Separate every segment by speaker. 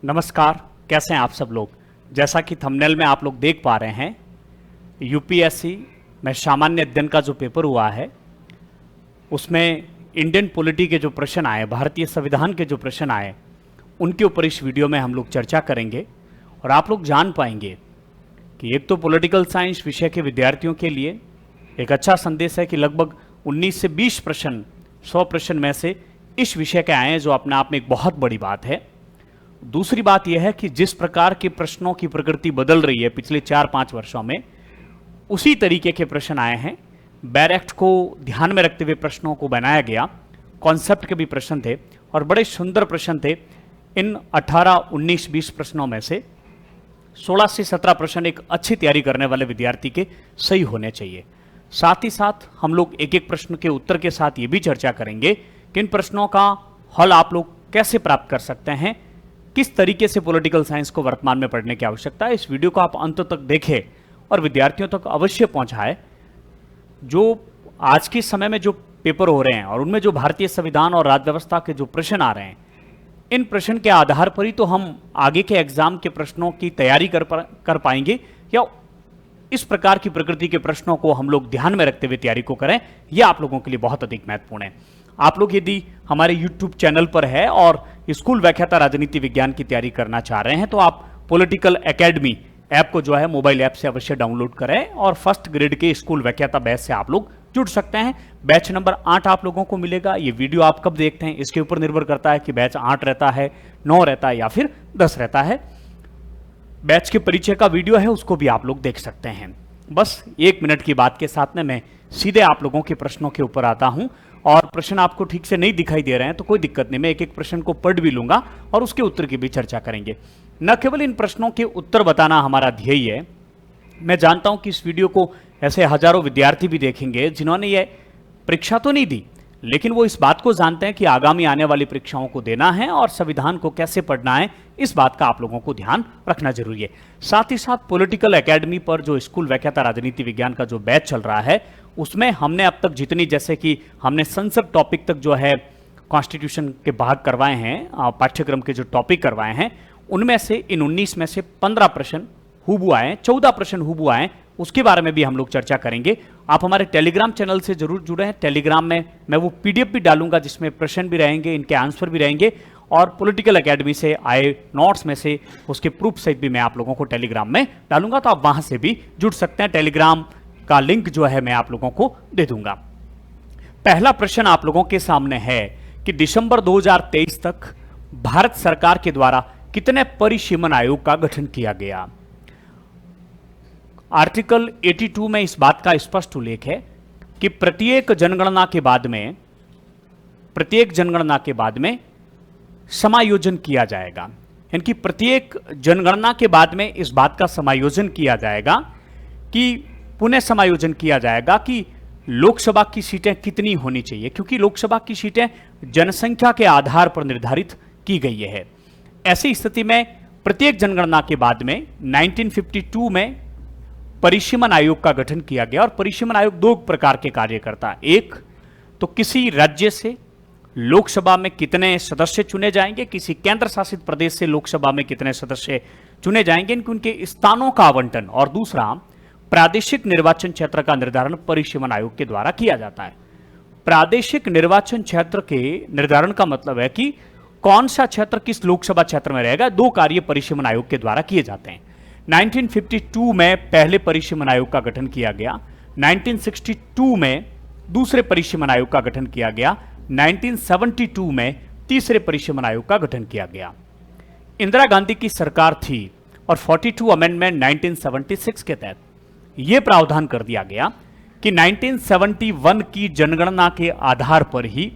Speaker 1: नमस्कार। कैसे हैं आप सब लोग। जैसा कि थंबनेल में आप लोग देख पा रहे हैं, यूपीएससी में सामान्य अध्ययन का जो पेपर हुआ है उसमें इंडियन पॉलिटी के जो प्रश्न आए, भारतीय संविधान के जो प्रश्न आए, उनके ऊपर इस वीडियो में हम लोग चर्चा करेंगे और आप लोग जान पाएंगे कि एक तो पॉलिटिकल साइंस विषय के विद्यार्थियों के लिए एक अच्छा संदेश है कि लगभग 19 से 20 प्रश्न 100 प्रश्न में से इस विषय के आए हैं, जो अपने आप में एक बहुत बड़ी बात है। दूसरी बात यह है कि जिस प्रकार के प्रश्नों की प्रकृति बदल रही है पिछले 4-5 वर्षों में, उसी तरीके के प्रश्न आए हैं। बैरेक्ट को ध्यान में रखते हुए प्रश्नों को बनाया गया। कॉन्सेप्ट के भी प्रश्न थे और बड़े सुंदर प्रश्न थे। इन 18, 19, 20 प्रश्नों में से 16 से 17 प्रश्न एक अच्छी तैयारी करने वाले विद्यार्थी के सही होने चाहिए। साथ ही साथ हम लोग एक एक प्रश्न के उत्तर के साथ ये भी चर्चा करेंगे कि इन प्रश्नों का हल आप लोग कैसे प्राप्त कर सकते हैं, किस तरीके से पॉलिटिकल साइंस को वर्तमान में पढ़ने की आवश्यकता है। इस वीडियो को आप अंत तक देखें और विद्यार्थियों तक अवश्य पहुंचाएं। जो आज के समय में जो पेपर हो रहे हैं और उनमें जो भारतीय संविधान और राज्य व्यवस्था के जो प्रश्न आ रहे हैं, इन प्रश्न के आधार पर ही तो हम आगे के एग्जाम के प्रश्नों की तैयारी कर पाएंगे, या इस प्रकार की प्रकृति के प्रश्नों को हम लोग ध्यान में रखते हुए तैयारी को करें, यह आप लोगों के लिए बहुत अधिक महत्वपूर्ण है। आप लोग यदि हमारे YouTube चैनल पर है और स्कूल व्याख्याता राजनीति विज्ञान की तैयारी करना चाह रहे हैं, तो आप पॉलिटिकल एकेडमी ऐप को जो है मोबाइल ऐप से अवश्य डाउनलोड करें और फर्स्ट ग्रेड के स्कूल व्याख्याता बैच से आप लोग जुड़ सकते हैं। बैच नंबर 8 आप लोगों को मिलेगा। ये वीडियो आप कब देखते हैं इसके ऊपर निर्भर करता है कि बैच 8 रहता है, 9 रहता है या फिर 10 रहता है। बैच के परिचय का वीडियो है, उसको भी आप लोग देख सकते हैं। बस 1 मिनट की बात के साथ में मैं सीधे आप लोगों के प्रश्नों के ऊपर आता हूं, और प्रश्न आपको ठीक से नहीं दिखाई दे रहे हैं तो कोई दिक्कत नहीं, मैं एक एक प्रश्न को पढ़ भी लूंगा और उसके उत्तर की भी चर्चा करेंगे। न केवल इन प्रश्नों के उत्तर बताना हमारा ध्येय है, मैं जानता हूं कि इस वीडियो को ऐसे हजारों विद्यार्थी भी देखेंगे जिन्होंने ये परीक्षा तो नहीं दी, लेकिन वो इस बात को जानते हैं कि आगामी आने वाली परीक्षाओं को देना है और संविधान को कैसे पढ़ना है, इस बात का आप लोगों को ध्यान रखना जरूरी है। साथ ही साथ पॉलिटिकल एकेडमी पर जो स्कूल व्याख्याता राजनीति विज्ञान का जो बैच चल रहा है, उसमें हमने अब तक जितनी, जैसे कि हमने संसद टॉपिक तक जो है कॉन्स्टिट्यूशन के भाग करवाए हैं, पाठ्यक्रम के जो टॉपिक करवाए हैं, उनमें से इन 19 में से 15 प्रश्न हुबहू आए, 14 प्रश्न हुबहू आए, उसके बारे में भी हम लोग चर्चा करेंगे। आप हमारे टेलीग्राम चैनल से जरूर जुड़े हैं। टेलीग्राम में मैं वो पीडीएफ भी डालूंगा जिसमें प्रश्न भी रहेंगे, इनके आंसर भी रहेंगे, और पॉलिटिकल एकेडमी से आए नोट्स में से उसके प्रूफ सहित भी मैं आप लोगों को टेलीग्राम में डालूंगा, तो आप वहां से भी जुड़ सकते हैं। टेलीग्राम का लिंक जो है मैं आप लोगों को दे दूंगा। पहला प्रश्न आप लोगों के सामने है कि दिसंबर 2023 तक भारत सरकार के द्वारा कितने परिसीमन आयोग का गठन किया गया। आर्टिकल 82 में इस बात का स्पष्ट उल्लेख है कि प्रत्येक जनगणना के बाद में समायोजन किया जाएगा। यानी प्रत्येक जनगणना के बाद में इस बात का समायोजन किया जाएगा, कि पुनः समायोजन किया जाएगा कि लोकसभा की सीटें कितनी होनी चाहिए, क्योंकि लोकसभा की सीटें जनसंख्या के आधार पर निर्धारित की गई है। ऐसी स्थिति में प्रत्येक जनगणना के बाद में 1952 में परिसीमन आयोग का गठन किया गया, और परिसीमन आयोग 2 प्रकार के कार्य करता है। एक तो किसी राज्य से लोकसभा में कितने सदस्य चुने जाएंगे, किसी केंद्र शासित प्रदेश से लोकसभा में कितने सदस्य चुने जाएंगे, उनके स्थानों का आवंटन, और दूसरा प्रादेशिक निर्वाचन क्षेत्र का निर्धारण परिसीमन आयोग के द्वारा किया जाता है। प्रादेशिक निर्वाचन क्षेत्र के निर्धारण का मतलब है कि कौन सा क्षेत्र किस लोकसभा क्षेत्र में रहेगा। 2 कार्य परिसीमन आयोग के द्वारा किए जाते हैं। 1952 में पहले परिसीमन आयोग का गठन किया गया, 1962 में दूसरे परिसीमन आयोग का गठन किया गया, 1972 में तीसरे परिसीमन आयोग का गठन किया गया। इंदिरा गांधी की सरकार थी और 42 अमेंडमेंट 1976 के तहत यह प्रावधान कर दिया गया कि 1971 की जनगणना के आधार पर ही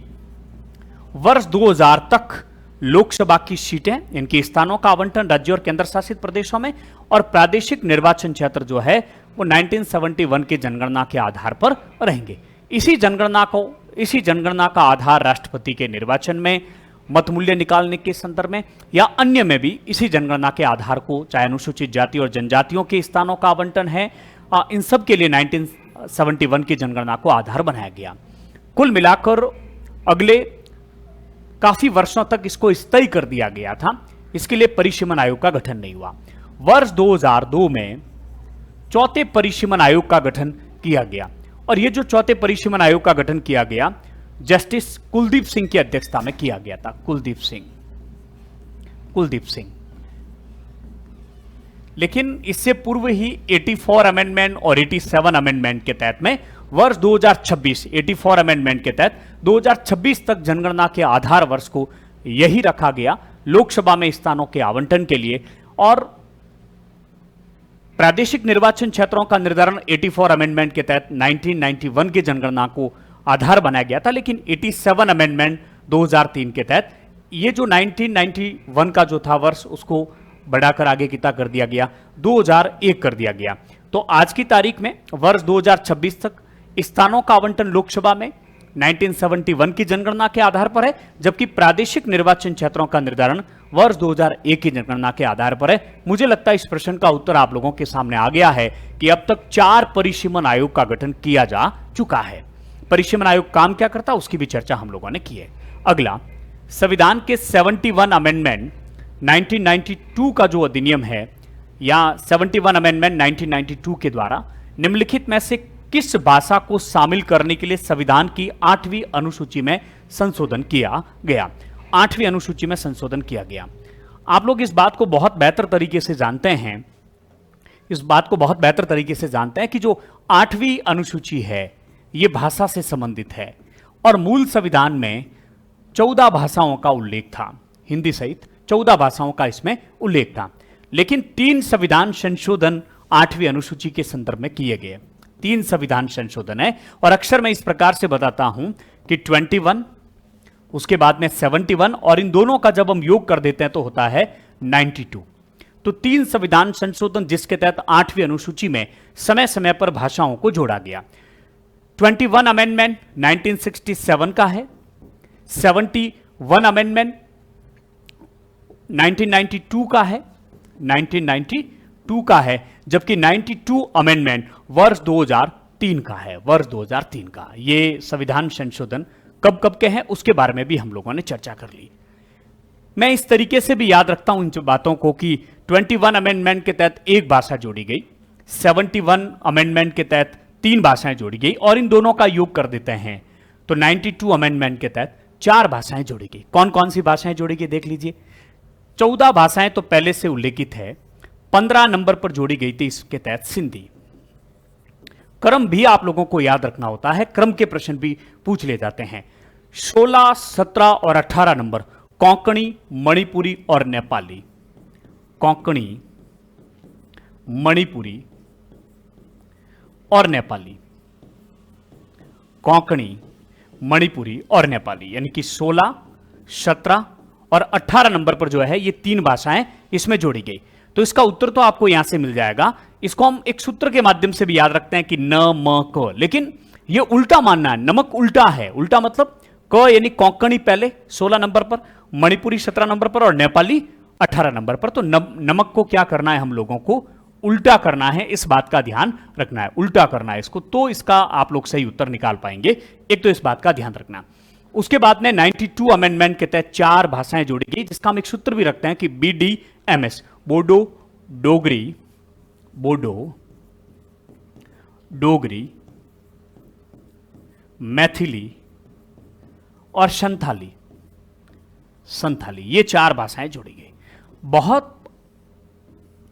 Speaker 1: वर्ष 2000 तक लोकसभा की सीटें, इनके स्थानों का आवंटन राज्य और केंद्र शासित प्रदेशों में, और प्रादेशिक निर्वाचन क्षेत्र जो है वो 1971 की जनगणना के आधार पर रहेंगे। इसी जनगणना का आधार राष्ट्रपति के निर्वाचन में, मत मूल्य निकालने के संदर्भ में या अन्य में भी इसी जनगणना के आधार को, चाहे अनुसूचित जाति और जनजातियों के स्थानों का आवंटन है, इन सब के लिए 1971 की जनगणना को आधार बनाया गया। कुल मिलाकर अगले काफी वर्षों तक इसको स्थायी कर दिया गया था। इसके लिए परिसीमन आयोग का गठन नहीं हुआ। वर्ष 2002 में चौथे परिसीमन आयोग का गठन किया गया और यह जो चौथे परिसीमन आयोग का गठन किया गया जस्टिस कुलदीप सिंह की अध्यक्षता में किया गया था। कुलदीप सिंह। लेकिन इससे पूर्व ही 84 अमेंडमेंट और 87 अमेंडमेंट के तहत में वर्ष 2026 84 अमेंडमेंट के तहत 2026 तक जनगणना के आधार वर्ष को यही रखा गया लोकसभा में स्थानों के आवंटन के लिए। और प्रादेशिक निर्वाचन क्षेत्रों का निर्धारण 84 अमेंडमेंट के तहत 1991 की जनगणना को आधार बनाया गया था। लेकिन 87 अमेंडमेंट 2003 के तहत ये जो 1991 का जो था वर्ष उसको बढ़ाकर आगे कितना कर दिया गया, 2001 कर दिया गया। तो आज की तारीख में वर्ष 2026 तक स्थानों का आवंटन लोकसभा में 1971 की जनगणना के आधार पर है, जबकि प्रादेशिक निर्वाचन क्षेत्रों का निर्धारण वर्ष 2001 की जनगणना के आधार पर है। मुझे लगता है इस प्रश्न का उत्तर आप लोगों के सामने आ गया है कि अब तक 4 परिसीमन आयोग का गठन किया जा चुका है। परिसीमन आयोग काम क्या करता है उसकी भी चर्चा हम लोगों ने की है। अगला, संविधान के 71 अमेंडमेंट 1992 का जो अधिनियम है या 71 अमेंडमेंट 1992 के द्वारा निम्नलिखित में से किस भाषा को शामिल करने के लिए संविधान की 8वीं अनुसूची में संशोधन किया गया। 8वीं अनुसूची में संशोधन किया गया। आप लोग इस बात को बहुत बेहतर तरीके से जानते हैं, कि जो 8वीं अनुसूची है यह भाषा से संबंधित है और मूल संविधान में 14 भाषाओं का उल्लेख था, हिंदी सहित 14 भाषाओं का इसमें उल्लेख था। लेकिन 3 संविधान संशोधन 8वीं अनुसूची के संदर्भ में किए गए। 3 संविधान संशोधन है और अक्सर मैं इस प्रकार से बताता हूं कि 21, उसके बाद में 71 और इन दोनों का जब हम योग कर देते हैं तो होता है 92। तो 3 संविधान संशोधन जिसके तहत 8वीं अनुसूची में समय समय पर भाषाओं को जोड़ा गया। 21 अमेंडमेंट 1967 का है, 71 अमेंडमेंट 1992 का है, जबकि 92 अमेंडमेंट वर्ष 2003 का है, ये संविधान संशोधन कब कब के हैं उसके बारे में भी हम लोगों ने चर्चा कर ली। मैं इस तरीके से भी याद रखता हूं इन बातों को कि 21 अमेंडमेंट के तहत एक भाषा जोड़ी गई, 71 अमेंडमेंट के तहत 3 भाषाएं जोड़ी गई और इन दोनों का योग कर देते हैं तो 92 अमेंडमेंट के तहत 4 भाषाएं जोड़ी गई। कौन कौन सी भाषाएं जोड़ी गई देख लीजिए। 14 भाषाएं तो पहले से उल्लेखित है, 15 नंबर पर जोड़ी गई थी इसके तहत सिंधी। क्रम भी आप लोगों को याद रखना होता है, क्रम के प्रश्न भी पूछ ले जाते हैं। 16, 17 और 18 नंबर कोंकणी, मणिपुरी और नेपाली। कोंकणी, मणिपुरी और नेपाली, कोंकणी, मणिपुरी और नेपाली, यानी कि 16, 17 और 18 नंबर पर जो है ये 3 भाषाएं इसमें जोड़ी गई। तो इसका उत्तर तो आपको यहां से मिल जाएगा। इसको हम एक सूत्र के माध्यम से भी याद रखते हैं कि न म क, लेकिन ये उल्टा मानना है, नमक उल्टा है। उल्टा मतलब क यानी कोंकणी पहले 16 नंबर पर, मणिपुरी 17 नंबर पर और नेपाली 18 नंबर पर। तो नमक को क्या करना है, हम लोगों को उल्टा करना है, इस बात का ध्यान रखना है, उल्टा करना है इसको, तो इसका आप लोग सही उत्तर निकाल पाएंगे। एक तो इस बात का ध्यान रखना। उसके बाद में 92 अमेंडमेंट के तहत 4 भाषाएं जोड़ी गई, जिसका हम एक सूत्र भी रखते हैं कि BDMS, बोडो, डोगरी, मैथिली और संथाली, ये 4 भाषाएं जोड़ी गई।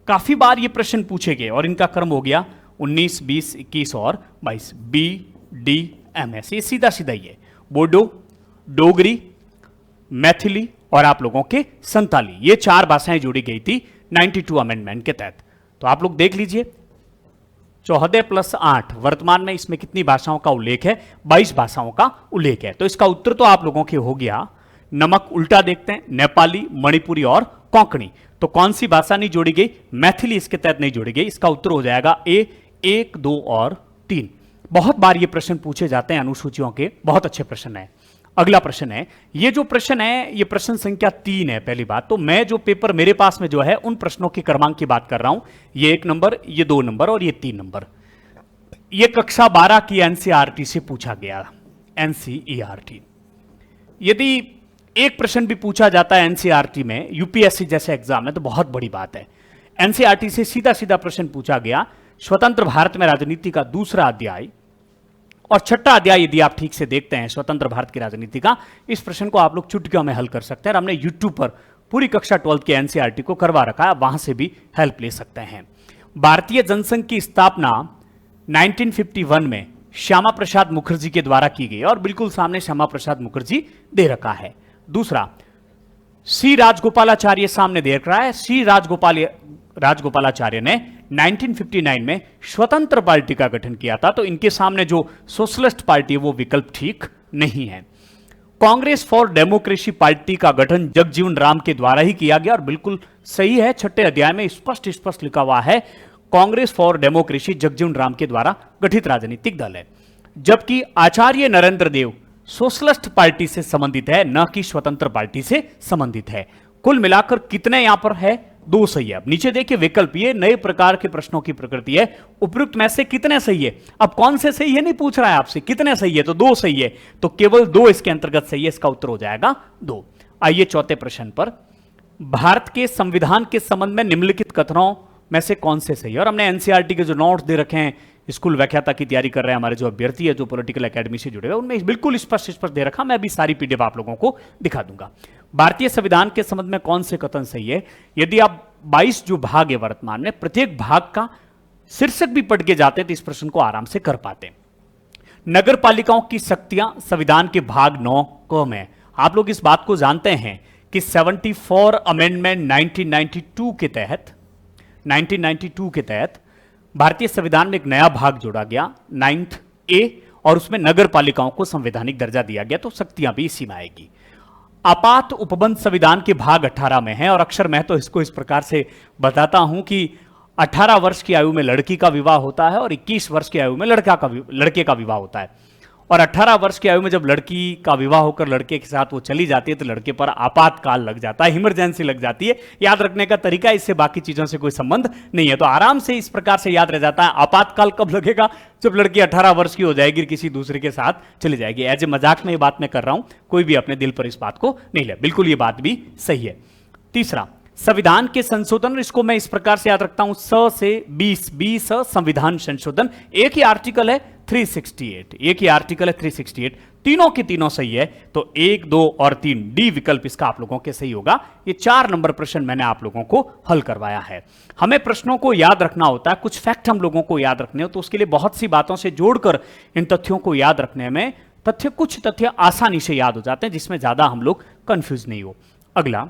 Speaker 1: काफी बार ये प्रश्न पूछे गए और इनका क्रम हो गया 19, 20, 21 और 22। BDMS ये सीधा सीधा ही है, बोडो, डोगरी, मैथिली और आप लोगों के संताली, ये 4 भाषाएं जोड़ी गई थी 92 अमेंडमेंट के तहत। तो आप लोग देख लीजिए 14 + 8, वर्तमान में इसमें कितनी भाषाओं का उल्लेख है, 22 भाषाओं का उल्लेख है। तो इसका उत्तर तो आप लोगों के हो गया। नमक उल्टा देखते हैं, नेपाली, मणिपुरी और कोंकणी। तो कौन सी भाषा नहीं जोड़ी गई, मैथिली इसके तहत नहीं जोड़ी गई। इसका उत्तर हो जाएगा ए, 1, 2 और 3। बहुत बार ये प्रश्न पूछे जाते हैं अनुसूचियों के, बहुत अच्छे प्रश्न है। अगला प्रश्न है, ये जो प्रश्न है ये प्रश्न संख्या 3 है। पहली बात तो मैं जो पेपर मेरे पास में जो है उन प्रश्नों के क्रमांक की बात कर रहा हूं, ये 1 नंबर, ये 2 नंबर और ये 3 नंबर। ये कक्षा 12 की NCERT से पूछा गया, NCERT। यदि एक प्रश्न भी पूछा जाता है एनसीईआरटी में, यूपीएससी जैसे एग्जाम में, तो बहुत बड़ी बात है। एनसीईआरटी से सीधा सीधा प्रश्न पूछा गया, स्वतंत्र भारत में राजनीति का दूसरा अध्याय और छठा अध्याय यदि आप ठीक से देखते हैं स्वतंत्र भारत की राजनीति का, इस प्रश्न को आप लोग चुटकियों में हल कर सकते हैं। और हमने यूट्यूब पर पूरी कक्षा 12 के एनसीईआरटी को करवा रखा है, वहां से भी हेल्प ले सकते हैं। भारतीय जनसंघ की स्थापना 1951 में श्यामा प्रसाद मुखर्जी के द्वारा की गई, और बिल्कुल सामने श्यामा प्रसाद मुखर्जी दे रखा है। दूसरा, सी राजगोपालाचार्य सामने दे रखा है। सी राजगोपालाचार्य ने 1959 में स्वतंत्र पार्टी का गठन किया था, तो इनके सामने जो सोशलिस्ट पार्टी है वो विकल्प ठीक नहीं है। कांग्रेस फॉर डेमोक्रेसी पार्टी का गठन जगजीवन राम के द्वारा ही किया गया, और बिल्कुल सही है। छठे अध्याय में स्पष्ट लिखा हुआ है कांग्रेस फॉर डेमोक्रेसी जगजीवन राम के द्वारा गठित राजनीतिक दल है। जबकि आचार्य नरेंद्र देव सोशलिस्ट पार्टी से संबंधित है, न कि स्वतंत्र पार्टी से संबंधित है। कुल मिलाकर कितने यहां पर है? 2 सही है। अब नीचे देखिए विकल्प, ये नए प्रकार के प्रश्नों की प्रकृति है। उपयुक्त में से कितने सही है? अब कौन से सही है नहीं पूछ रहा है आपसे, कितने सही है, तो 2 सही है, तो केवल 2 इसके अंतर्गत सही है, इसका उत्तर हो जाएगा 2। आइए चौथे प्रश्न पर, भारत के संविधान के संबंध में निम्नलिखित कथनों में से कौन से सही है? और हमने एनसीईआरटी के जो नोट्स दे रखे हैं, स्कूल व्याख्याता की तैयारी कर रहे हैं हमारे जो अभ्यर्थी है, जो पॉलिटिकल एकेडमी से जुड़े हुए, उनमें बिल्कुल स्पष्ट दे रखा। मैं अभी सारी पीडीएफ आप लोगों को दिखा दूंगा। भारतीय संविधान के संबंध में कौन से कथन सही है? यदि आप 22 जो भाग है वर्तमान में, प्रत्येक भाग का शीर्षक भी पढ़ के जाते तो इस प्रश्न को आराम से कर पाते। नगर पालिकाओं की शक्तियां संविधान के भाग 9 को में, आप लोग इस बात को जानते हैं कि 74 अमेंडमेंट 1992 के तहत भारतीय संविधान में एक नया भाग जोड़ा गया 9th A, और उसमें नगर पालिकाओं को संवैधानिक दर्जा दिया गया, तो शक्तियां भी इसी में आएगी। आपात उपबंध संविधान के भाग 18 में है, और अक्सर मैं तो इसको इस प्रकार से बताता हूं कि 18 वर्ष की आयु में लड़की का विवाह होता है और 21 वर्ष की आयु में लड़के का विवाह होता है। और 18 वर्ष की आयु में जब लड़की का विवाह होकर लड़के के साथ वो चली जाती है तो लड़के पर आपातकाल लग जाता है, इमरजेंसी लग जाती है। याद रखने का तरीका, इससे बाकी चीजों से कोई संबंध नहीं है, तो आराम से इस प्रकार से याद रह जाता है। आपातकाल कब लगेगा? जब लड़की 18 वर्ष की हो जाएगी, किसी दूसरे के साथ चली जाएगी। एज ए मजाक में ये बात मैं कर रहा हूं, कोई भी अपने दिल पर इस बात को नहीं ले, बिल्कुल ये बात भी सही है। तीसरा, संविधान के संशोधन, इसको मैं इस प्रकार से याद रखता हूं, स से 20 संविधान संशोधन, एक ही आर्टिकल है 368, एक ही आर्टिकल है 368, तीनों के तीनों सही है, तो 1, 2 और 3 डी विकल्प इसका आप लोगों के सही होगा। ये 4 नंबर प्रश्न मैंने आप लोगों को हल करवाया है। हमें प्रश्नों को याद रखना होता है, कुछ फैक्ट हम लोगों को याद रखने हो, तो उसके लिए बहुत सी बातों से जोड़कर इन तथ्यों को याद रखने में कुछ तथ्य आसानी से याद हो जाते हैं, जिसमें ज्यादा हम लोग कंफ्यूज नहीं हो। अगला,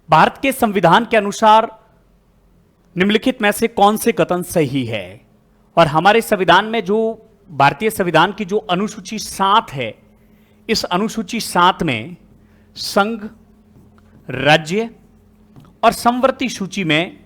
Speaker 1: भारत के संविधान के अनुसार निम्नलिखित में से कौन से कथन सही है? और हमारे संविधान में जो भारतीय संविधान की जो अनुसूची 7 है, इस अनुसूची 7 में संघ, राज्य और समवर्ती सूची में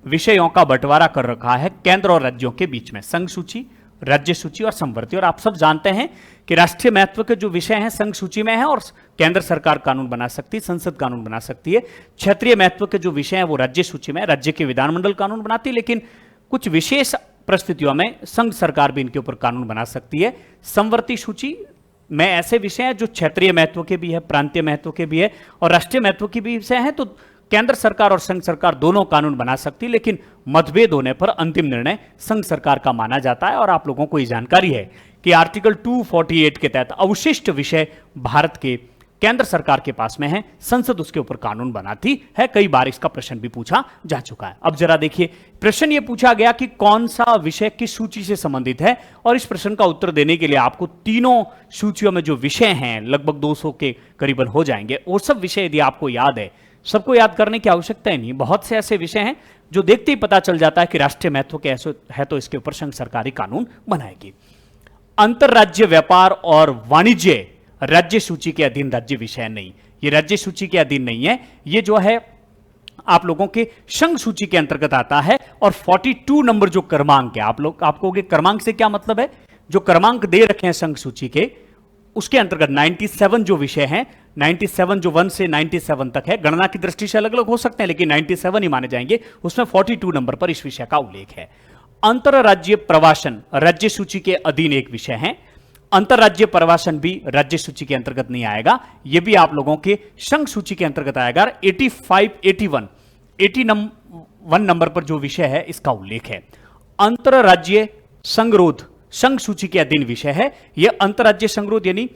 Speaker 1: विषयों का बंटवारा कर रखा है केंद्र और राज्यों के बीच में, संघ सूची, राज्य सूची और समवर्ती। और आप सब जानते हैं कि राष्ट्रीय महत्व के जो विषय हैं संघ सूची में है, और केंद्र सरकार कानून बना सकती है, संसद कानून बना सकती है। क्षेत्रीय महत्व के जो विषय हैं वो राज्य सूची में, राज्य के विधानमंडल कानून बनाती है, लेकिन कुछ विशेष परिस्थितियों में संघ सरकार भी इनके ऊपर कानून बना सकती है। समवर्ती सूची में ऐसे विषय हैं जो क्षेत्रीय महत्व के भी है, प्रांतीय महत्व के भी है और राष्ट्रीय महत्व के भी विषय हैं, तो केंद्र सरकार और संघ सरकार दोनों कानून बना सकती है, लेकिन मतभेद होने पर अंतिम निर्णय संघ सरकार का माना जाता है। और आप लोगों को ये जानकारी है कि आर्टिकल 248 के तहत अवशिष्ट विषय भारत के केंद्र सरकार के पास में है, संसद उसके ऊपर कानून बनाती है। कई बार इसका प्रश्न भी पूछा जा चुका है। अब जरा देखिए, प्रश्न ये पूछा गया कि कौन सा विषय किस सूची से संबंधित है, और इस प्रश्न का उत्तर देने के लिए आपको तीनों सूचियों में जो विषय हैं लगभग 200 के करीबन हो जाएंगे। वो सब विषय यदि आपको याद है, सबको याद करने की आवश्यकता ही नहीं, बहुत से ऐसे विषय हैं जो देखते ही पता चल जाता है कि राष्ट्रीय महत्व के ऐसे है तो इसके ऊपर संघ सरकारी कानून बनाएगी। अंतरराज्य व्यापार और वाणिज्य राज्य सूची के अधीन राज्य विषय नहीं, ये राज्य सूची के अधीन नहीं है, ये जो है आप लोगों के संघ सूची के अंतर्गत आता है। और 42 नंबर जो क्रमांक है, आपको क्रमांक से क्या मतलब है, जो क्रमांक दे रखे हैं संघ सूची के, उसके अंतर्गत 97 जो विषय हैं, 97 जो 1 से 97 तक है, गणना की दृष्टि से अलग अलग हो सकते हैं लेकिन 97 ही माने जाएंगे, उसमें 42 नंबर पर इस विषय का उल्लेख है। अंतरराज्यीय प्रवासन राज्य सूची के अधीन एक विषय है। अंतरराज्यीय प्रवासन भी राज्य सूची के अंतर्गत नहीं आएगा, यह भी आप लोगों के संघ सूची के अंतर्गत आएगा। 81 नंबर पर जो विषय है इसका उल्लेख है, अंतरराज्यीय संगरोध संघ सूची के अधीन विषय है। यह अंतरराज्यीय संगरोध यानी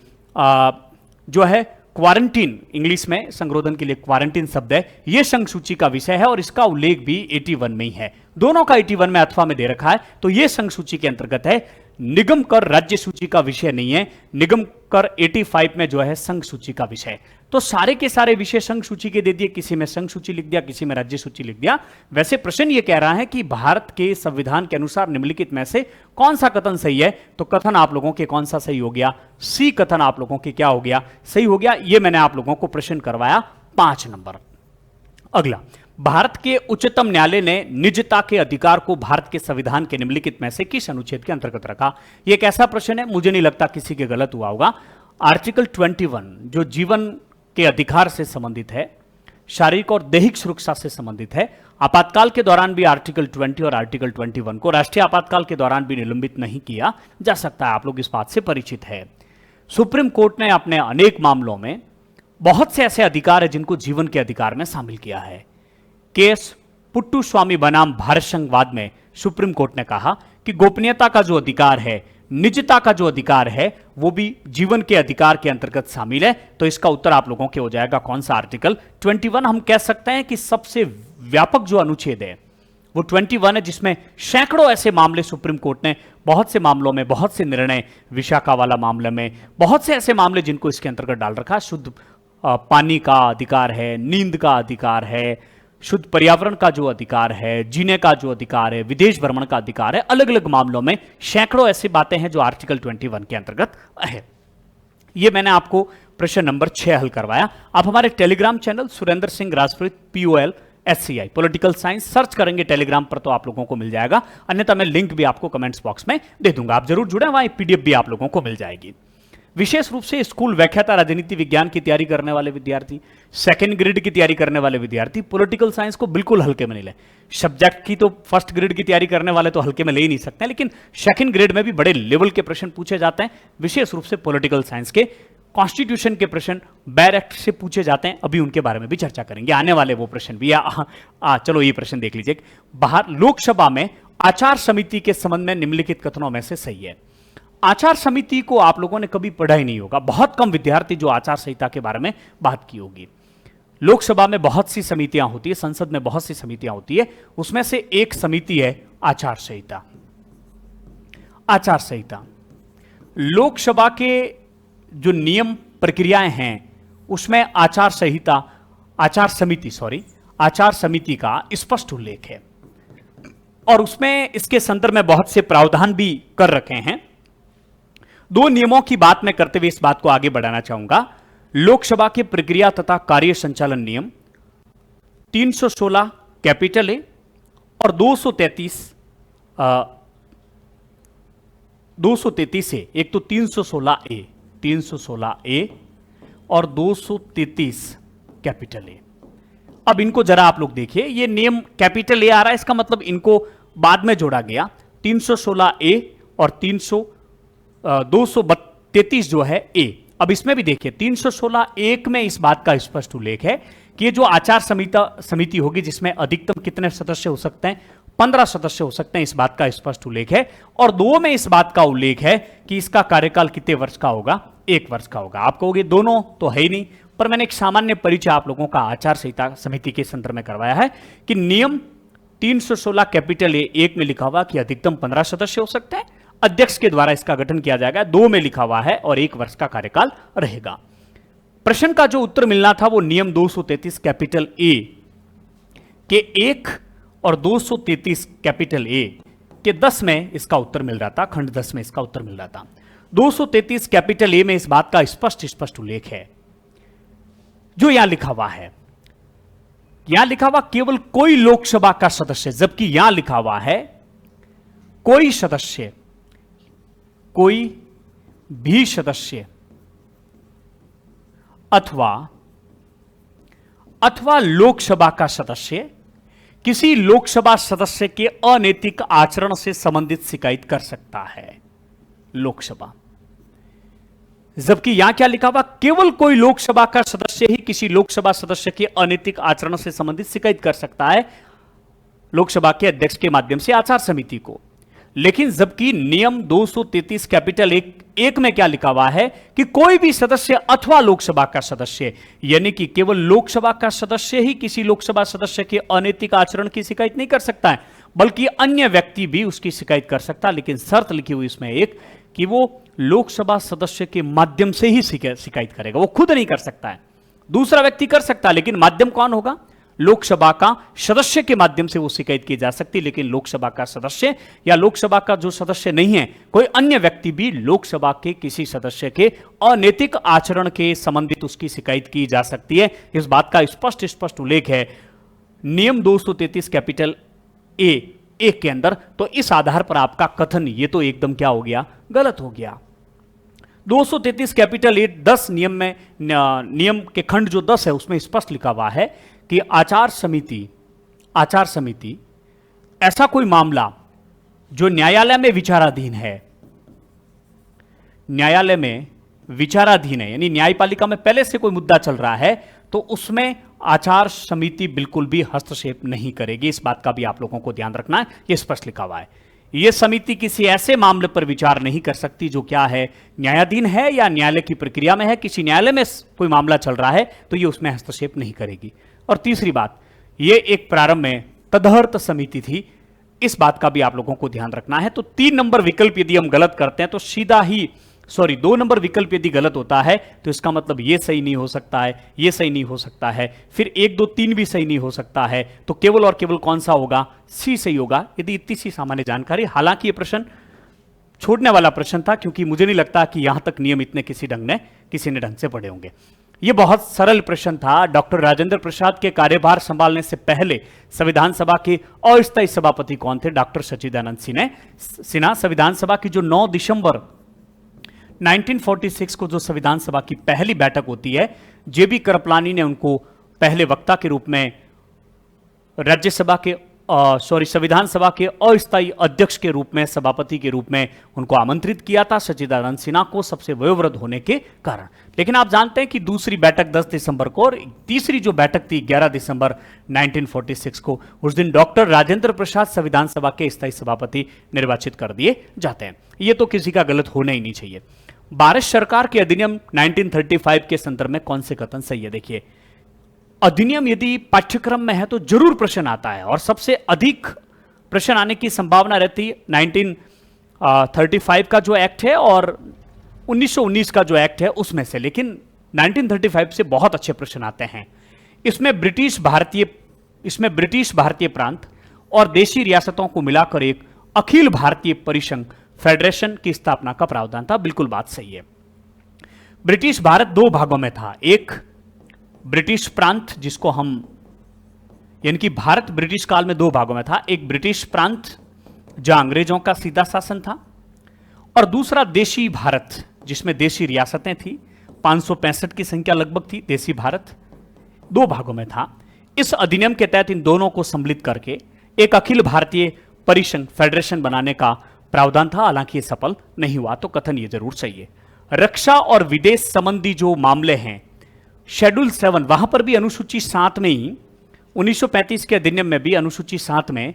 Speaker 1: जो है क्वारंटीन, इंग्लिश में संगरोधन के लिए क्वारंटीन शब्द है, यह संघ सूची का विषय है और इसका उल्लेख भी 81 में ही है। दोनों का 81 में अथवा में दे रखा है, तो यह संघ सूची के अंतर्गत है। निगम कर राज्य सूची का विषय नहीं है, निगम कर 85 में जो है संघ सूची का विषय। तो सारे के सारे विषय संघ सूची के दे दिए, किसी में संघ सूची लिख दिया, किसी में राज्य सूची लिख दिया। वैसे प्रश्न ये कह रहा है कि भारत के संविधान के अनुसार निम्नलिखित में से कौन सा कथन सही है, तो कथन आप लोगों के कौन सा सही हो गया, सी कथन आप लोगों के क्या हो गया, सही हो गया। ये मैंने आप लोगों को प्रश्न करवाया 5 नंबर। अगला, भारत के उच्चतम न्यायालय ने निजता के अधिकार को भारत के संविधान के निम्नलिखित में से किस अनुच्छेद के अंतर्गत रखा। यह एक ऐसा प्रश्न है, मुझे नहीं लगता किसी के गलत हुआ होगा। आर्टिकल 21 जो जीवन के अधिकार से संबंधित है, शारीरिक और दैहिक सुरक्षा से संबंधित है। आपातकाल के दौरान भी आर्टिकल 20 और आर्टिकल 21 को राष्ट्रीय आपातकाल के दौरान भी निलंबित नहीं किया जा सकता है, आप लोग इस बात से परिचित है। सुप्रीम कोर्ट ने अपने अनेक मामलों में बहुत से ऐसे अधिकार है जिनको जीवन के अधिकार में शामिल किया है। केस पुट्टुस्वामी बनाम भारत संघवाद में सुप्रीम कोर्ट ने कहा कि गोपनीयता का जो अधिकार है, निजता का जो अधिकार है, वो भी जीवन के अधिकार के अंतर्गत शामिल है। तो इसका उत्तर आप लोगों के हो जाएगा कौन सा, आर्टिकल 21। हम कह सकते हैं कि सबसे व्यापक जो अनुच्छेद है वो 21 है, जिसमें सैकड़ों ऐसे मामले सुप्रीम कोर्ट ने बहुत से मामलों में, बहुत से निर्णय, विशाखा वाला मामले में, बहुत से ऐसे मामले जिनको इसके अंतर्गत डाल रखा। शुद्ध पानी का अधिकार है, नींद का अधिकार है, शुद्ध पर्यावरण का जो अधिकार है, जीने का जो अधिकार है, विदेश भ्रमण का अधिकार है, अलग अलग मामलों में सैकड़ों ऐसी बातें हैं जो आर्टिकल 21 के अंतर्गत है। यह मैंने आपको प्रश्न नंबर 6 हल करवाया। आप हमारे Telegram channel Surendra Singh Rajpurohit POL SCI political science search करेंगे टेलीग्राम पर तो आप लोगों को मिल जाएगा, अन्यथा मैं लिंक भी आपको कमेंट्स बॉक्स में दे दूंगा, आप जरूर जुड़े, वहां PDF भी आप लोगों को मिल जाएगी। विशेष रूप से स्कूल व्याख्याता राजनीति विज्ञान की तैयारी करने वाले विद्यार्थी, सेकंड ग्रेड की तैयारी करने वाले विद्यार्थी पॉलिटिकल साइंस को बिल्कुल हल्के में नहीं ले। सब्जेक्ट की तो फर्स्ट ग्रेड की तैयारी करने वाले तो हल्के में ले ही नहीं सकते, लेकिन सेकंड ग्रेड में भी बड़े लेवल के प्रश्न पूछे जाते हैं, विशेष रूप से पॉलिटिकल साइंस के। कॉन्स्टिट्यूशन के प्रश्न डायरेक्ट से पूछे जाते हैं, अभी उनके बारे में भी चर्चा करेंगे, आने वाले वो प्रश्न भी। चलो ये प्रश्न देख लीजिए। बाहर लोकसभा में आचार समिति के संबंध में निम्नलिखित कथनों में से सही है। आचार समिति को आप लोगों ने कभी पढ़ा ही नहीं होगा, बहुत कम विद्यार्थी जो आचार संहिता के बारे में बात की होगी। लोकसभा में बहुत सी समितियां होती है, संसद में बहुत सी समितियां होती है, उसमें से एक समिति है आचार संहिता। आचार संहिता लोकसभा के जो नियम प्रक्रियाएं हैं उसमें आचार समिति का स्पष्ट उल्लेख है और उसमें इसके संदर्भ में बहुत से प्रावधान भी कर रखे हैं। 2 नियमों की बात मैं करते हुए इस बात को आगे बढ़ाना चाहूंगा। लोकसभा के प्रक्रिया तथा कार्य संचालन नियम 316 कैपिटल ए और 233 ए, एक तो 316 ए और 233 कैपिटल ए। अब इनको जरा आप लोग देखिए, ये नियम कैपिटल ए आ रहा है, इसका मतलब इनको बाद में जोड़ा गया। 316 ए और 233 जो है ए। अब इसमें भी देखिए 316 एक में इस बात का स्पष्ट उल्लेख है कि ये जो आचार समिति होगी जिसमें अधिकतम कितने सदस्य हो सकते हैं, 15 सदस्य हो सकते हैं, इस बात का स्पष्ट उल्लेख है। और 2 में इस बात का उल्लेख है कि इसका कार्यकाल कितने वर्ष का होगा, 1 वर्ष का होगा। आप कहोगे दोनों तो है ही नहीं, पर मैंने एक सामान्य परिचय आप लोगों का आचार संहिता समिति के संदर्भ में करवाया है कि नियम 316 कैपिटल ए 1 में लिखा हुआ कि अधिकतम 15 सदस्य हो सकते हैं, अध्यक्ष के द्वारा इसका गठन किया जाएगा। 2 में लिखा हुआ है और 1 वर्ष का कार्यकाल रहेगा। प्रश्न का जो उत्तर मिलना था वो नियम 233 कैपिटल ए के 1 और 233 कैपिटल ए के 10 में इसका उत्तर मिल रहा था, खंड 10 में इसका उत्तर मिल रहा था। 233 कैपिटल ए में इस बात का स्पष्ट उल्लेख है जो यहां लिखा हुआ है। यहां लिखा हुआ केवल कोई लोकसभा का सदस्य, जबकि यहां लिखा हुआ है कोई सदस्य, कोई भी सदस्य अथवा लोकसभा का सदस्य किसी लोकसभा सदस्य के अनैतिक आचरण से संबंधित शिकायत कर सकता है। लोकसभा जबकि यहां क्या लिखा हुआ, केवल कोई लोकसभा का सदस्य ही किसी लोकसभा सदस्य के अनैतिक आचरण से संबंधित शिकायत कर सकता है लोकसभा के अध्यक्ष के माध्यम से आचार समिति को। लेकिन जबकि नियम 233 कैपिटल एक में क्या लिखा हुआ है कि कोई भी सदस्य अथवा लोकसभा का सदस्य, यानी कि केवल लोकसभा का सदस्य ही किसी लोकसभा सदस्य के अनैतिक आचरण की शिकायत नहीं कर सकता है, बल्कि अन्य व्यक्ति भी उसकी शिकायत कर सकता है। लेकिन शर्त लिखी हुई इसमें एक कि वो लोकसभा सदस्य के माध्यम से ही शिकायत करेगा, वो खुद नहीं कर सकता है। दूसरा व्यक्ति कर सकता है, लेकिन माध्यम कौन होगा? लोकसभा का सदस्य के माध्यम से वो शिकायत की जा सकती, लेकिन लोकसभा का सदस्य या लोकसभा का जो सदस्य नहीं है, कोई अन्य व्यक्ति भी लोकसभा के किसी सदस्य के अनैतिक आचरण के संबंधित उसकी शिकायत की जा सकती है। इस बात का स्पष्ट उल्लेख है नियम 233 कैपिटल ए के अंदर। तो इस आधार पर आपका कथन ये तो एकदम क्या हो गया, गलत हो गया। 233 कैपिटल ए 10 नियम में, नियम के खंड जो 10 है उसमें स्पष्ट लिखा हुआ है कि आचार समिति ऐसा कोई मामला जो न्यायालय में विचाराधीन है, न्यायालय में विचाराधीन है, यानी न्यायपालिका में पहले से कोई मुद्दा चल रहा है, तो उसमें आचार समिति बिल्कुल भी हस्तक्षेप नहीं करेगी। इस बात का भी आप लोगों को ध्यान रखना है, यह स्पष्ट लिखा हुआ है। यह समिति किसी ऐसे मामले पर विचार नहीं कर सकती जो क्या है, न्यायाधीन है या न्यायालय की प्रक्रिया में है। किसी न्यायालय में कोई मामला चल रहा है तो यह उसमें हस्तक्षेप नहीं करेगी। और तीसरी बात, यह एक प्रारंभ में तदर्थ समिति थी, इस बात का भी आप लोगों को ध्यान रखना है। तो 3 नंबर विकल्प यदि हम गलत करते हैं तो सीधा ही 2 नंबर विकल्प यदि गलत होता है तो इसका मतलब यह सही नहीं हो सकता है, यह सही नहीं हो सकता है, फिर 1 2 3 भी सही नहीं हो सकता है। तो केवल और केवल कौन सा होगा? सी सही होगा। यदि इतनी सी सामान्य जानकारी, हालांकि यह प्रश्न छोड़ने वाला प्रश्न था, क्योंकि मुझे नहीं लगता कि यहां तक नियम इतने किसी ने ढंग से पढ़े होंगे। यह बहुत सरल प्रश्न था। डॉक्टर राजेंद्र प्रसाद के कार्यभार संभालने से पहले संविधान सभा के अस्थायी सभापति कौन थे? डॉक्टर सच्चिदानंद सिन्हा। संविधान सभा की जो 9 दिसंबर 1946 को जो संविधान सभा की पहली बैठक होती है, जेबी कृपलानी ने उनको पहले वक्ता के रूप में राज्यसभा के संविधान सभा के अस्थायी अध्यक्ष के रूप में, सभापति के रूप में उनको आमंत्रित किया था, सच्चिदानंद सिन्हा को, सबसे वयोवृद्ध होने के कारण। लेकिन आप जानते हैं कि दूसरी बैठक 10 दिसंबर को और तीसरी जो बैठक थी 11 दिसंबर 1946 को, उस दिन डॉक्टर राजेंद्र प्रसाद संविधान सभा के स्थायी सभापति निर्वाचित कर दिए जाते हैं। ये तो किसी का गलत होना ही नहीं चाहिए। भारत सरकार के अधिनियम 1935 के संदर्भ में कौन से कथन सही है? देखिए, अधिनियम यदि पाठ्यक्रम में है तो जरूर प्रश्न आता है, और सबसे अधिक प्रश्न आने की संभावना रहती है 1935 का जो एक्ट है और 1919 का जो एक्ट है उसमें से। लेकिन 1935 से बहुत अच्छे प्रश्न आते हैं। इसमें ब्रिटिश भारतीय प्रांत और देशी रियासतों को मिलाकर एक अखिल भारतीय परिसंघ, फेडरेशन की स्थापना का प्रावधान था। बिल्कुल बात सही है। ब्रिटिश भारत 2 भागों में था। एक ब्रिटिश प्रांत, जिसको हम, यानी कि भारत ब्रिटिश काल में 2 भागों में था। एक ब्रिटिश प्रांत जहां अंग्रेजों का सीधा शासन था, और दूसरा देशी भारत, जिसमें देशी रियासतें थी। 565 की संख्या लगभग थी। देशी भारत 2 भागों में था। इस अधिनियम के तहत इन दोनों को सम्मिलित करके एक अखिल भारतीय परिसंघ, फेडरेशन बनाने का प्रावधान था। हालांकि यह सफल नहीं हुआ, तो कथन यह जरूर सही है। रक्षा और विदेश संबंधी जो मामले हैं, शेड्यूल 7, वहां पर भी अनुसूची 7 में ही 1935 के अधिनियम में भी अनुसूची 7 में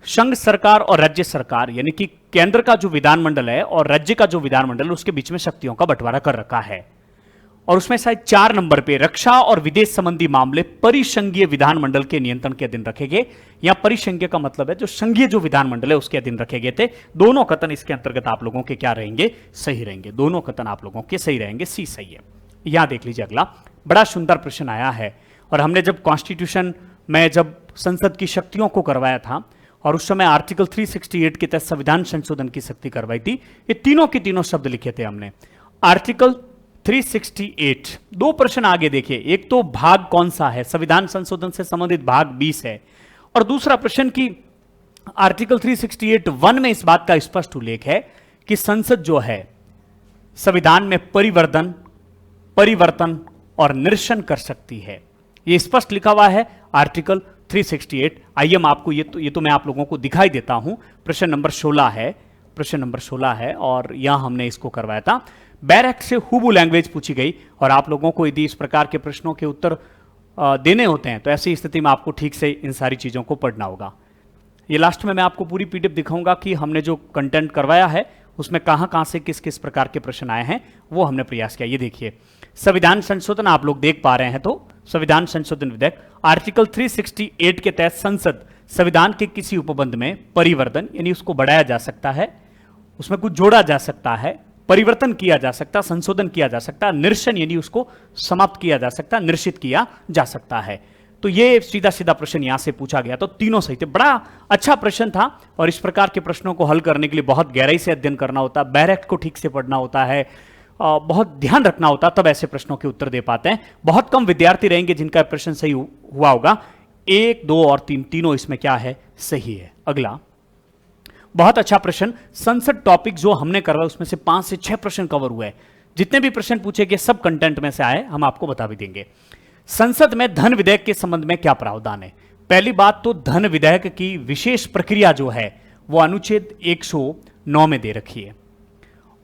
Speaker 1: संघ सरकार और राज्य सरकार, यानी कि केंद्र का जो विधानमंडल है और राज्य का जो विधानमंडल, उसके बीच में शक्तियों का बंटवारा कर रखा है। और उसमें शायद 4 नंबर पे रक्षा और विदेश संबंधी मामले परिसंघीय विधानमंडल के नियंत्रण के अधीन रखे गए। या परिसंघीय का मतलब है जो संघीय जो विधानमंडल है उसके अधीन रखे गए थे। दोनों कथन इसके अंतर्गत आप लोगों के क्या रहेंगे? सही रहेंगे। दोनों कथन आप लोगों के सही रहेंगे। सी सही है। यहां देख लीजिए, अगला बड़ा सुंदर प्रश्न आया है। और हमने जब कॉन्स्टिट्यूशन में जब संसद की शक्तियों को करवाया था, और उस समय आर्टिकल 368 के तहत संविधान संशोधन की शक्ति करवाई थी, ये तीनों के तीनों शब्द लिखे थे हमने। आर्टिकल 368, 2 प्रश्न आगे देखिए। एक तो भाग कौन सा है? संविधान संशोधन से संबंधित भाग 20 है। और दूसरा प्रश्न की आर्टिकल 368(1) में इस बात का स्पष्ट उल्लेख है कि संसद जो है संविधान में परिवर्तन और निरसन कर सकती है। यह स्पष्ट लिखा हुआ है आर्टिकल 368। आइए हम आपको ये तो मैं आप लोगों को दिखाई देता हूं। प्रश्न नंबर 16 है, और यहां हमने इसको करवाया था। बैर एक्ट से हूबू लैंग्वेज पूछी गई और आप लोगों को यदि इस प्रकार के प्रश्नों के उत्तर देने होते हैं तो ऐसी स्थिति में आपको ठीक से इन सारी चीजों को पढ़ना होगा। ये लास्ट में मैं आपको पूरी पीडीएफ दिखाऊंगा कि हमने जो कंटेंट करवाया है उसमें कहां से किस किस प्रकार के प्रश्न आए हैं वो हमने प्रयास किया। ये देखिए, संविधान संशोधन आप लोग देख पा रहे हैं, तो संविधान संशोधन विधेयक आर्टिकल 368 के तहत संसद संविधान के किसी उपबंध में परिवर्तन यानी उसको बढ़ाया जा सकता है, उसमें कुछ जोड़ा जा सकता है, परिवर्तन किया जा सकता, संशोधन किया जा सकता, निरसन यानी उसको समाप्त किया जा सकता, निरसित किया जा सकता है। तो ये सीधा सीधा प्रश्न यहां से पूछा गया, तो तीनों सही थे। बड़ा अच्छा प्रश्न था और इस प्रकार के प्रश्नों को हल करने के लिए बहुत गहराई से अध्ययन करना होता है, बैर एक्ट को ठीक से पढ़ना होता है, बहुत ध्यान रखना होता, तब ऐसे प्रश्नों के उत्तर दे पाते हैं। बहुत कम विद्यार्थी रहेंगे जिनका प्रश्न सही हुआ होगा। 1, 2 और 3 तीनों इसमें क्या है, सही है। अगला बहुत अच्छा प्रश्न, संसद टॉपिक जो हमने करवाया उसमें से 5 से 6 प्रश्न कवर हुए। जितने भी प्रश्न पूछे गए सब कंटेंट में से आए, हम आपको बता भी देंगे। संसद में धन विधेयक के संबंध में क्या प्रावधान है? पहली बात तो धन विधेयक की विशेष प्रक्रिया जो है वो अनुच्छेद 109 में दे रखी है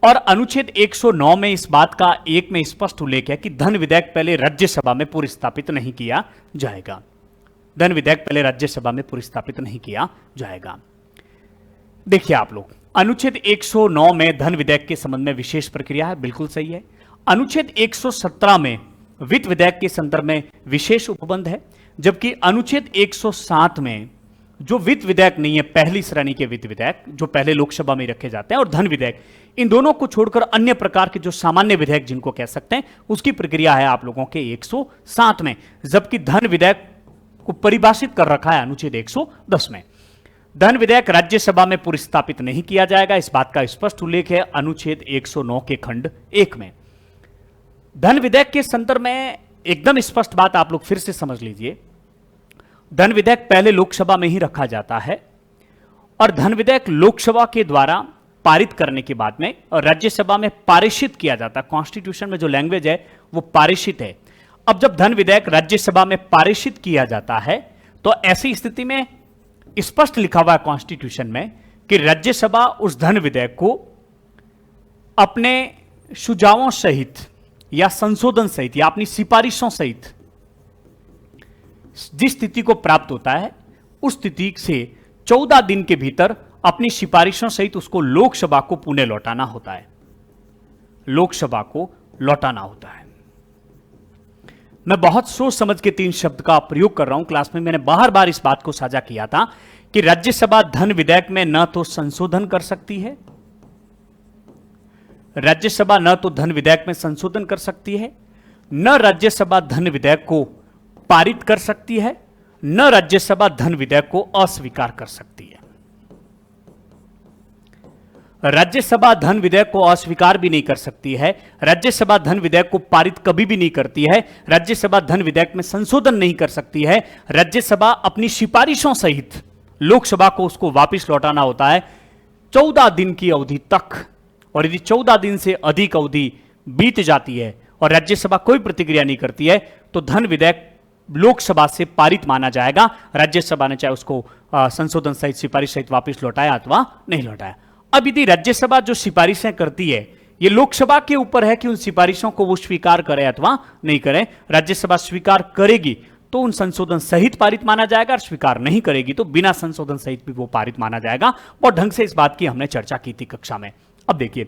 Speaker 1: और अनुच्छेद 109 में इस बात का एक में स्पष्ट उल्लेख है कि धन विधेयक पहले राज्यसभा में पुरस्तापित नहीं किया जाएगा। धन विधेयक पहले राज्यसभा में पुरस्तापित नहीं किया जाएगा। देखिए आप लोग, अनुच्छेद 109 में धन विधेयक के संबंध में विशेष प्रक्रिया है, बिल्कुल सही है। अनुच्छेद 117 में वित्त विधेयक के संदर्भ में विशेष उपबंध है, जबकि अनुच्छेद 107 में जो वित्त विधेयक नहीं है, पहली श्रेणी के वित्त विधेयक जो पहले लोकसभा में रखे जाते हैं और धन विधेयक, इन दोनों को छोड़कर अन्य प्रकार के जो सामान्य विधेयक जिनको कह सकते हैं उसकी प्रक्रिया है आप लोगों के 107 में, जबकि धन विधेयक को परिभाषित कर रखा है अनुच्छेद 110 में। धन विधेयक राज्यसभा में पुरस्तापित नहीं किया जाएगा, इस बात का स्पष्ट उल्लेख है अनुच्छेद 109 के खंड 1 में। धन विधेयक के संदर्भ में एकदम स्पष्ट बात आप लोग फिर से समझ लीजिए, धन विधेयक पहले लोकसभा में ही रखा जाता है और धन विधेयक लोकसभा के द्वारा पारित करने के बाद में और राज्यसभा में पारित किया जाता है। कॉन्स्टिट्यूशन में जो लैंग्वेज है वो पारित है। अब जब धन विधेयक राज्यसभा में पारित किया जाता है तो ऐसी स्थिति में स्पष्ट लिखा हुआ है कॉन्स्टिट्यूशन में कि राज्यसभा उस धन विधेयक को अपने सुझावों सहित या संशोधन सहित या अपनी सिफारिशों सहित जिस स्थिति को प्राप्त होता है उस स्थिति से 14 दिन के भीतर अपनी सिफारिशों सहित उसको लोकसभा को पुनः लौटाना होता है। लोकसभा को लौटाना होता है। मैं बहुत सोच समझ के 3 शब्द का प्रयोग कर रहा हूं। क्लास में मैंने बार बार इस बात को साझा किया था कि राज्यसभा धन विधेयक में न तो संशोधन कर सकती है, राज्यसभा न तो धन विधेयक में संशोधन कर सकती है, न राज्यसभा धन विधेयक को पारित कर सकती है, न राज्यसभा धन विधेयक को अस्वीकार कर सकती है। राज्यसभा धन विधेयक को अस्वीकार भी नहीं कर सकती है, राज्यसभा धन विधेयक को पारित कभी भी नहीं करती है, राज्यसभा धन विधेयक में संशोधन नहीं कर सकती है, राज्यसभा अपनी सिफारिशों सहित लोकसभा को उसको वापस लौटाना होता है 14 दिन की अवधि तक। और यदि 14 दिन से अधिक अवधि बीत जाती है और राज्यसभा कोई प्रतिक्रिया नहीं करती है तो धन विधेयक लोकसभा से पारित माना जाएगा। राज्यसभा ने चाहे उसको संशोधन सहित सिफारिश सहित वापस लौटाया अथवा नहीं लौटाया। अब यदि राज्यसभा जो सिफारिशें करती है ये लोकसभा के ऊपर है कि उन सिफारिशों को वो स्वीकार करे अथवा नहीं करे। राज्यसभा स्वीकार करेगी तो उन संशोधन सहित पारित माना जाएगा और स्वीकार नहीं करेगी तो बिना संशोधन सहित भी वो पारित माना जाएगा। और ढंग से इस बात की हमने चर्चा की थी कक्षा में। अब देखिए,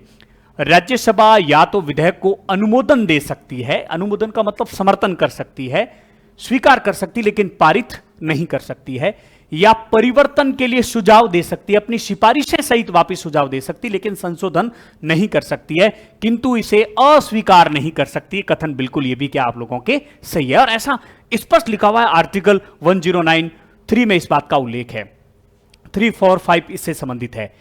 Speaker 1: राज्यसभा या तो विधेयक को अनुमोदन दे सकती है, अनुमोदन का मतलब समर्थन कर सकती है, स्वीकार कर सकती लेकिन पारित नहीं कर सकती है, या परिवर्तन के लिए सुझाव दे सकती है, अपनी सिफारिशें सहित वापस सुझाव दे सकती लेकिन संशोधन नहीं कर सकती है, किंतु इसे अस्वीकार नहीं कर सकती। कथन बिल्कुल ये भी क्या आप लोगों के सही है और ऐसा स्पष्ट लिखा हुआ है आर्टिकल 1093 में इस बात का उल्लेख है। 3, 4, 5 इससे संबंधित है।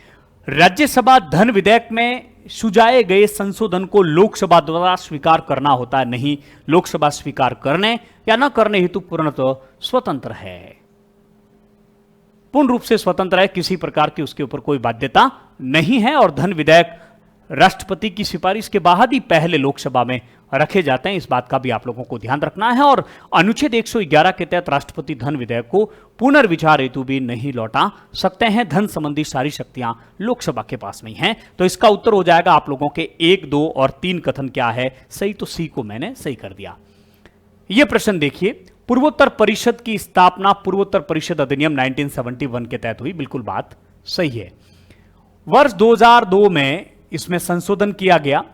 Speaker 1: राज्यसभा धन विधेयक में सुझाए गए संशोधन को लोकसभा द्वारा स्वीकार करना होता है, नहीं लोकसभा स्वीकार करने या न करने हेतु पूर्णतः स्वतंत्र है, पूर्ण रूप से स्वतंत्र है, किसी प्रकार की उसके ऊपर कोई बाध्यता नहीं है। और धन विधेयक राष्ट्रपति की सिफारिश के बाद ही पहले लोकसभा में रखे जाते हैं, इस बात का भी आप लोगों को ध्यान रखना है। और अनुच्छेद 111 के तहत राष्ट्रपति धन विधेयक को पुनर्विचार हेतु भी नहीं लौटा सकते हैं। धन संबंधी सारी शक्तियां लोकसभा के पास नहीं है। तो इसका उत्तर हो जाएगा आप लोगों के 1, 2 और 3 कथन क्या है सही, तो सी को मैंने सही कर दिया। यह प्रश्न देखिए, पूर्वोत्तर परिषद की स्थापना पूर्वोत्तर परिषद अधिनियम 1971 के तहत हुई, बिल्कुल बात सही है। वर्ष 2002 में इसमें संशोधन किया गया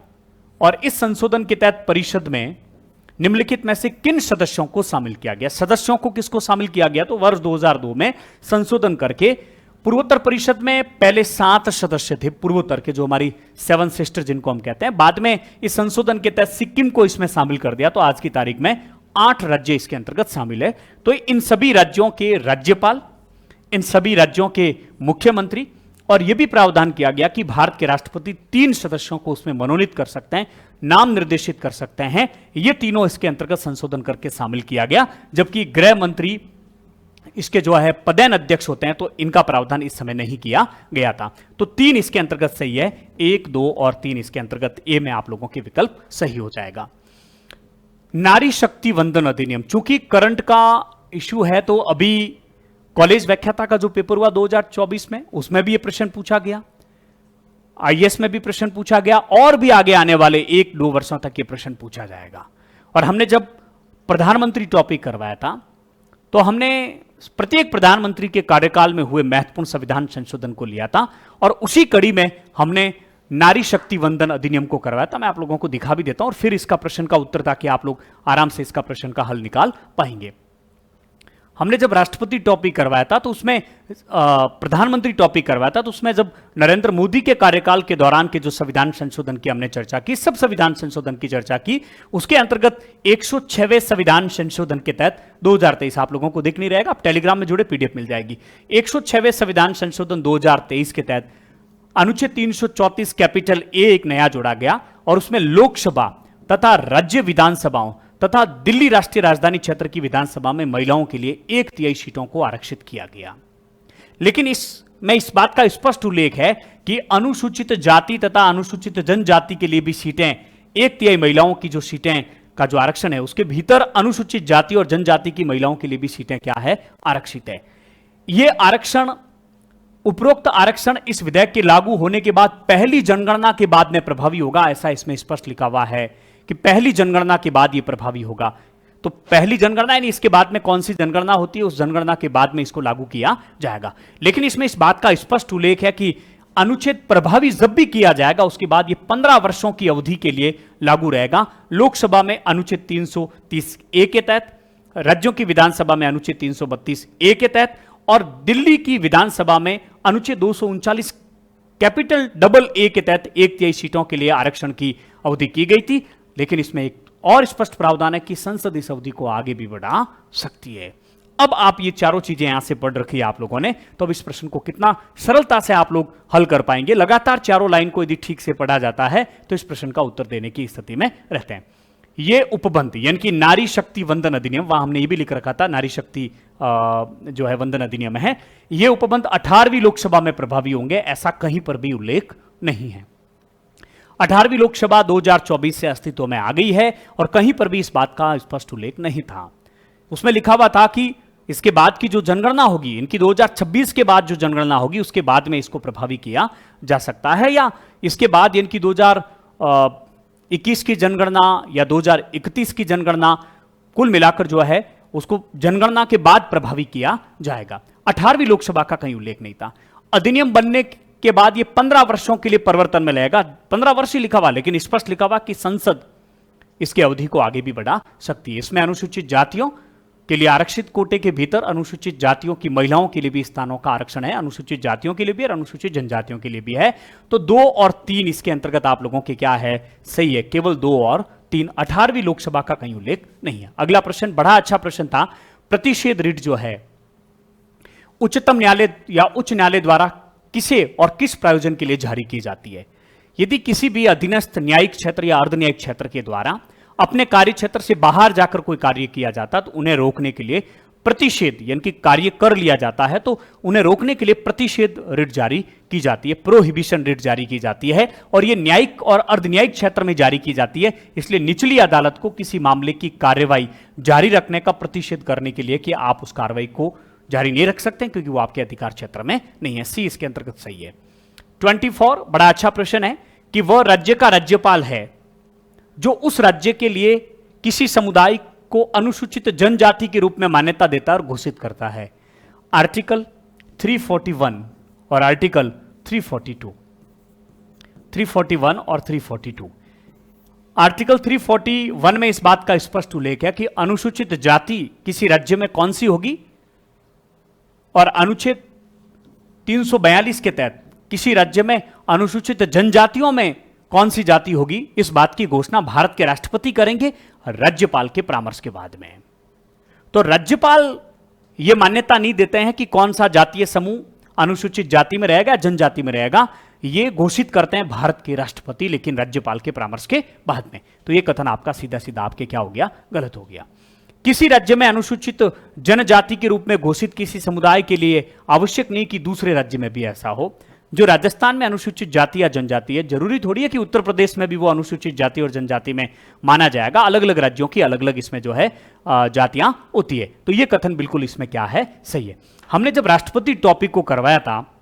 Speaker 1: और इस संशोधन के तहत परिषद में निम्नलिखित में से किन सदस्यों को शामिल किया गया? सदस्यों को किसको शामिल किया गया? तो वर्ष 2002 में संशोधन करके पूर्वोत्तर परिषद में पहले 7 सदस्य थे पूर्वोत्तर के, जो हमारी 7 सिस्टर जिनको हम कहते हैं। बाद में इस संशोधन के तहत सिक्किम को इसमें शामिल कर दिया, तो आज की तारीख में 8 राज्य इसके अंतर्गत शामिल है। तो इन सभी राज्यों के राज्यपाल, इन सभी राज्यों के मुख्यमंत्री, और यह भी प्रावधान किया गया कि भारत के राष्ट्रपति 3 सदस्यों को उसमें मनोनीत कर सकते हैं, नाम निर्देशित कर सकते हैं। ये तीनों इसके अंतर्गत संशोधन करके शामिल किया गया। जबकि गृह मंत्री इसके जो है पदेन अध्यक्ष होते हैं, तो इनका प्रावधान इस समय नहीं किया गया था। तो 3 इसके अंतर्गत सही है, 1, 2 और 3 इसके अंतर्गत ए में आप लोगों के विकल्प सही हो जाएगा। नारी शक्ति वंदन अधिनियम, चूंकि करंट का इश्यू है, तो अभी कॉलेज व्याख्याता का जो पेपर हुआ 2024 में, उसमें भी ये प्रश्न पूछा गया, आईएएस में भी प्रश्न पूछा गया, और भी आगे आने वाले 1-2 वर्षों तक ये प्रश्न पूछा जाएगा। और हमने जब प्रधानमंत्री टॉपिक करवाया था, तो हमने प्रत्येक प्रधानमंत्री के कार्यकाल में हुए महत्वपूर्ण संविधान संशोधन को लिया था, और उसी कड़ी में हमने नारी शक्ति वंदन अधिनियम को करवाया था। मैं आप लोगों को दिखा भी देता हूं, और फिर इसका प्रश्न का उत्तर, ताकि आप लोग आराम से इसका प्रश्न का हल निकाल पाएंगे। हमने जब राष्ट्रपति टॉपिक करवाया था, तो उसमें प्रधानमंत्री टॉपिक करवाया था, तो उसमें जब नरेंद्र मोदी के कार्यकाल के दौरान के जो संविधान संशोधन की हमने चर्चा की, सब संविधान संशोधन की चर्चा की, उसके अंतर्गत 106वें संविधान संशोधन के तहत 2023, आप लोगों को दिख नहीं रहेगा, आप टेलीग्राम में जुड़े पीडीएफ मिल जाएगी। 106वें संविधान संशोधन 2023 के तहत अनुच्छेद 334 कैपिटल ए एक नया जोड़ा गया, और उसमें लोकसभा तथा राज्य विधानसभाओं तथा दिल्ली राष्ट्रीय राजधानी क्षेत्र की विधानसभा में महिलाओं के लिए 1/3 सीटों को आरक्षित किया गया। लेकिन इसमें इस बात का स्पष्ट उल्लेख है कि अनुसूचित जाति तथा अनुसूचित जनजाति के लिए भी सीटें, 1/3 महिलाओं की जो सीटें का जो आरक्षण है, उसके भीतर अनुसूचित जाति और जनजाति की महिलाओं के लिए भी सीटें क्या है, आरक्षित है। यह आरक्षण, उपरोक्त आरक्षण इस विधेयक के लागू होने के बाद पहली जनगणना के बाद में प्रभावी होगा, ऐसा इसमें स्पष्ट लिखा हुआ है कि पहली जनगणना के बाद यह प्रभावी होगा। तो पहली जनगणना यानी इसके बाद में कौन सी जनगणना होती है, उस जनगणना के बाद में इसको लागू किया जाएगा। लेकिन इसमें इस बात का स्पष्ट उल्लेख है कि अनुच्छेद प्रभावी जब भी किया जाएगा, उसके बाद यह 15 वर्षों की अवधि के लिए लागू रहेगा। लोकसभा में अनुच्छेद 330 ए के तहत, राज्यों की विधानसभा में अनुच्छेद 332 ए के तहत, और दिल्ली की विधानसभा में अनुच्छेद 239 कैपिटल डबल ए के तहत 1/3 सीटों के लिए आरक्षण की अवधि की गई थी। लेकिन इसमें एक और स्पष्ट प्रावधान है कि संसद इस अवधि को आगे भी बढ़ा सकती है। अब आप ये चारों चीजें यहां से पढ़ रखी है आप लोगों ने, तो अब इस प्रश्न को कितना सरलता से आप लोग हल कर पाएंगे। लगातार चारों लाइन को यदि ठीक से पढ़ा जाता है, तो इस प्रश्न का उत्तर देने की स्थिति में रहते हैं। ये उपबंध यानी कि नारी शक्ति वंदन अधिनियम, वहां हमने ये भी लिख रखा था, नारी शक्ति जो है वंदन अधिनियम है, ये उपबंध 18वीं लोकसभा में प्रभावी होंगे, ऐसा कहीं पर भी उल्लेख नहीं है। 18वीं लोकसभा 2024 से अस्तित्व में आ गई है, और कहीं पर भी इस बात का स्पष्ट उल्लेख नहीं था। उसमें लिखा हुआ था कि इसके बाद की जो जनगणना होगी, इनकी 2026 के बाद जो जनगणना होगी, उसके बाद में इसको प्रभावी किया जा सकता है, या इसके बाद इनकी 2021 की जनगणना या 2031 की जनगणना, कुल मिलाकर जो है उसको जनगणना के बाद प्रभावी किया जाएगा। 18वीं लोकसभा का कहीं उल्लेख नहीं था। अधिनियम बनने के बाद ये 15 वर्षों के लिए परिवर्तन में लगेगा, 15 वर्ष ही लिखा हुआ, लेकिन स्पष्ट लिखा हुआ कि संसद इसकी अवधि को आगे भी बढ़ा सकती है। इसमें अनुसूचित जातियों के लिए आरक्षित कोटे के भीतर अनुसूचित जातियों की महिलाओं के लिए भी स्थानों का आरक्षण है, अनुसूचित जातियों के लिए भी और अनुसूचित जनजातियों के लिए भी है। तो 2 और 3 इसके अंतर्गत आप लोगों के क्या है, सही है, केवल 2 और 3। 18वीं लोकसभा का कहीं उल्लेख नहीं है। अगला प्रश्न बड़ा अच्छा प्रश्न था, प्रतिषेध रिट जो है उच्चतम न्यायालय या उच्च न्यायालय द्वारा किसे और किस प्रयोजन के लिए जारी की जाती है। यदि किसी भी अधीनस्थ न्यायिक क्षेत्र या अर्ध न्यायिक क्षेत्र के द्वारा अपने कार्य क्षेत्र से बाहर जाकर कोई कार्य किया जाता, तो उन्हें रोकने के लिए प्रतिषेध यानी कि कार्य कर लिया जाता है तो उन्हें रोकने के लिए प्रतिषेध रिट जारी की जाती है, प्रोहिबिशन रिट जारी की जाती है, और यह न्यायिक और अर्धन्यायिक क्षेत्र में जारी की जाती है। इसलिए निचली अदालत को किसी मामले की कार्यवाही जारी रखने का प्रतिषेध करने के लिए कि आप उस कार्रवाई को जारी नहीं रख सकते क्योंकि वो आपके अधिकार क्षेत्र में नहीं है। सी इसके अंतर्गत सही है। 24 बड़ा अच्छा प्रश्न है कि वह राज्य का राज्यपाल है जो उस राज्य के लिए किसी समुदाय को अनुसूचित जनजाति के रूप में मान्यता देता है और घोषित करता है। आर्टिकल 341 और आर्टिकल 342, 341 और 342। आर्टिकल 341 में इस बात का स्पष्ट उल्लेख है कि अनुसूचित जाति किसी राज्य में कौन सी होगी, और अनुच्छेद 342 के तहत किसी राज्य में अनुसूचित जनजातियों में कौन सी जाति होगी, इस बात की घोषणा भारत के राष्ट्रपति करेंगे राज्यपाल के परामर्श के बाद में। तो राज्यपाल यह मान्यता नहीं देते हैं कि कौन सा जातीय समूह अनुसूचित जाति में रहेगा, जनजाति में रहेगा, यह घोषित करते हैं भारत के राष्ट्रपति, लेकिन राज्यपाल के परामर्श के बाद में। तो यह कथन आपका सीधा सीधा आपके क्या हो गया, गलत हो गया। किसी राज्य में अनुसूचित जनजाति के रूप में घोषित किसी समुदाय के लिए आवश्यक नहीं कि दूसरे राज्य में भी ऐसा हो। जो राजस्थान में अनुसूचित जाति या जनजाति है, जरूरी थोड़ी है कि उत्तर प्रदेश में भी वो अनुसूचित जाति और जनजाति में माना जाएगा। अलग अलग राज्यों की अलग अलग इसमें जो है जातियां होती है। तो ये कथन बिल्कुल इसमें क्या है, सही है। हमने जब राष्ट्रपति टॉपिक को करवाया था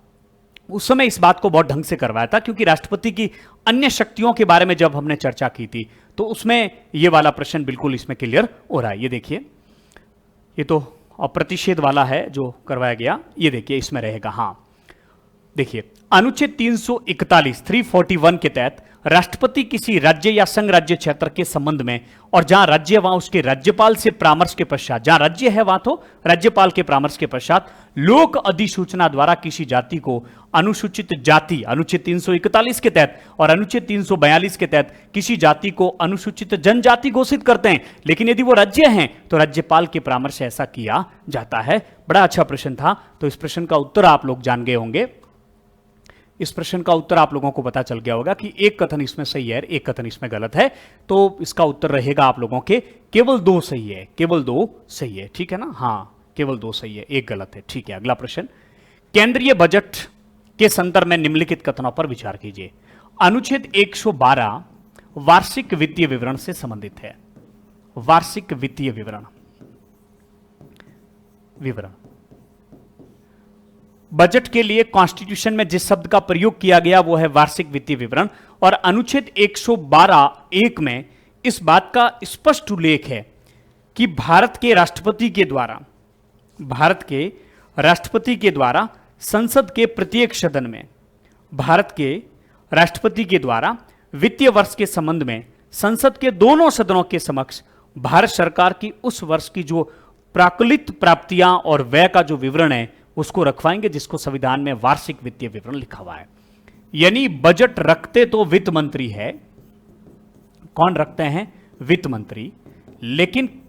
Speaker 1: उस समय इस बात को बहुत ढंग से करवाया था, क्योंकि राष्ट्रपति की अन्य शक्तियों के बारे में जब हमने चर्चा की थी तो उसमें ये वाला प्रश्न बिल्कुल इसमें क्लियर हो रहा है। ये देखिए, ये तो प्रतिषेध वाला है जो करवाया गया, ये देखिए इसमें रहेगा। हाँ देखिए, अनुच्छेद 341 341 के तहत राष्ट्रपति किसी राज्य या संघ राज्य क्षेत्र के संबंध में, और जहां राज्य है वहां उसके राज्यपाल से परामर्श के पश्चात, जहां राज्य है वहां तो राज्यपाल के परामर्श के पश्चात लोक अधिसूचना द्वारा किसी जाति को अनुसूचित जाति अनुच्छेद 341 के तहत और अनुच्छेद 342 के तहत किसी जाति को अनुसूचित जनजाति घोषित करते हैं। लेकिन यदि वो राज्य हैं तो राज्यपाल के परामर्श से ऐसा किया जाता है। बड़ा अच्छा प्रश्न था। तो इस प्रश्न का उत्तर आप लोग जान गए होंगे। इस प्रश्न का उत्तर आप लोगों को पता चल गया होगा कि एक कथन इसमें सही है, एक कथन इसमें गलत है। तो इसका उत्तर रहेगा आप लोगों के केवल 2 सही है, केवल 2 सही है, ठीक है ना। हाँ, केवल 2 सही है, एक गलत है, ठीक है। अगला प्रश्न, केंद्रीय बजट के संदर्भ में निम्नलिखित कथनों पर विचार कीजिए। अनुच्छेद 112 वार्षिक वित्तीय विवरण से संबंधित है। वार्षिक वित्तीय विवरण, बजट के लिए कॉन्स्टिट्यूशन में जिस शब्द का प्रयोग किया गया वो है वार्षिक वित्तीय विवरण, और अनुच्छेद 112(1) में इस बात का स्पष्ट उल्लेख है कि भारत के राष्ट्रपति के द्वारा संसद के प्रत्येक सदन में, भारत के राष्ट्रपति के द्वारा वित्तीय वर्ष के संबंध में संसद के दोनों सदनों के समक्ष भारत सरकार की उस वर्ष की जो प्राकलित प्राप्तियां और व्यय का जो विवरण है उसको रखवाएंगे, जिसको संविधान में वार्षिक वित्तीय विवरण लिखा हुआ है। यानी बजट रखते तो वित्त मंत्री है। कौन रखते हैं? वित्त मंत्री। लेकिन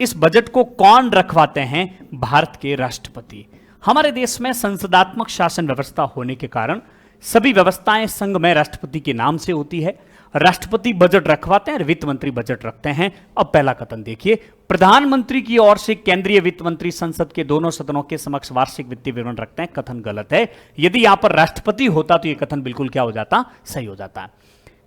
Speaker 1: इस बजट को कौन रखवाते हैं? भारत के राष्ट्रपति। हमारे देश में संसदात्मक शासन व्यवस्था होने के कारण सभी व्यवस्थाएं संघ में राष्ट्रपति के नाम से होती है। राष्ट्रपति बजट रखवाते हैं, वित्त मंत्री बजट रखते हैं। अब पहला कथन देखिए, प्रधानमंत्री की ओर से केंद्रीय वित्त मंत्री संसद के दोनों सदनों के समक्ष वार्षिक वित्तीय विवरण रखते हैं। कथन गलत है। यदि यहां पर राष्ट्रपति होता तो यह कथन बिल्कुल क्या हो जाता? सही हो जाता है।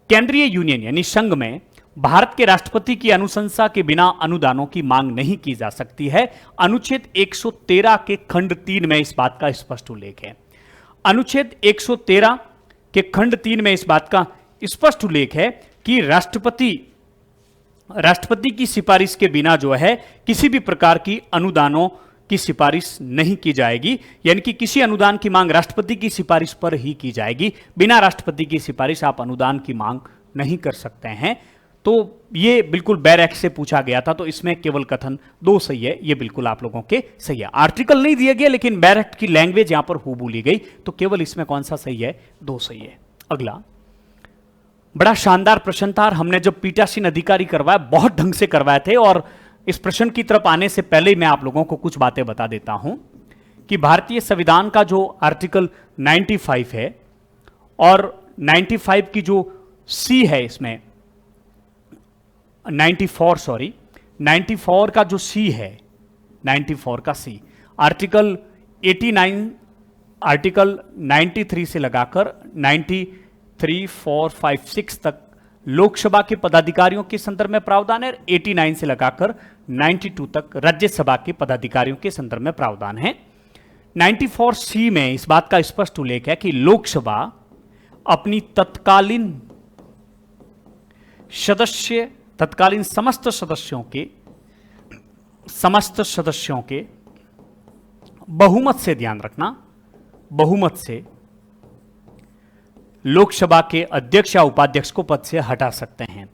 Speaker 1: केंद्रीय यूनियन यानी संघ में भारत के राष्ट्रपति की अनुशंसा के बिना अनुदानों की मांग नहीं की जा सकती है। अनुच्छेद 113 के खंड 3 में इस बात का स्पष्ट उल्लेख है। अनुच्छेद 113 के खंड 3 में इस बात का स्पष्ट उल्लेख है कि राष्ट्रपति की सिफारिश के बिना जो है किसी भी प्रकार की अनुदानों की सिफारिश नहीं की जाएगी। यानी कि किसी अनुदान की मांग राष्ट्रपति की सिफारिश पर ही की जाएगी। बिना राष्ट्रपति की सिफारिश आप अनुदान की मांग नहीं कर सकते हैं। तो ये बिल्कुल बैरक से पूछा गया था, तो इसमें केवल कथन 2 सही है। ये बिल्कुल आप लोगों के सही है। आर्टिकल नहीं दिए गए लेकिन बैरक की लैंग्वेज यहां पर हु बोली गई, तो केवल इसमें कौन सा सही है? 2 सही है। अगला बड़ा शानदार प्रश्न था। हमने जब पीठासीन अधिकारी करवाया बहुत ढंग से करवाए थे, और इस प्रश्न की तरफ आने से पहले मैं आप लोगों को कुछ बातें बता देता हूं कि भारतीय संविधान का जो आर्टिकल 95 है और 95 की जो सी है, इसमें 94 का जो सी है, 94 का सी। आर्टिकल 89, आर्टिकल 93 से लगाकर 93, 4, 5, 6 तक लोकसभा के पदाधिकारियों के संदर्भ में प्रावधान है। 89 से लगाकर 92 तक राज्यसभा के पदाधिकारियों के संदर्भ में प्रावधान है। 94 सी में इस बात का स्पष्ट उल्लेख है कि लोकसभा अपनी तत्कालीन समस्त सदस्यों के बहुमत से, ध्यान रखना, बहुमत से लोकसभा के अध्यक्ष या उपाध्यक्ष को पद से हटा सकते हैं,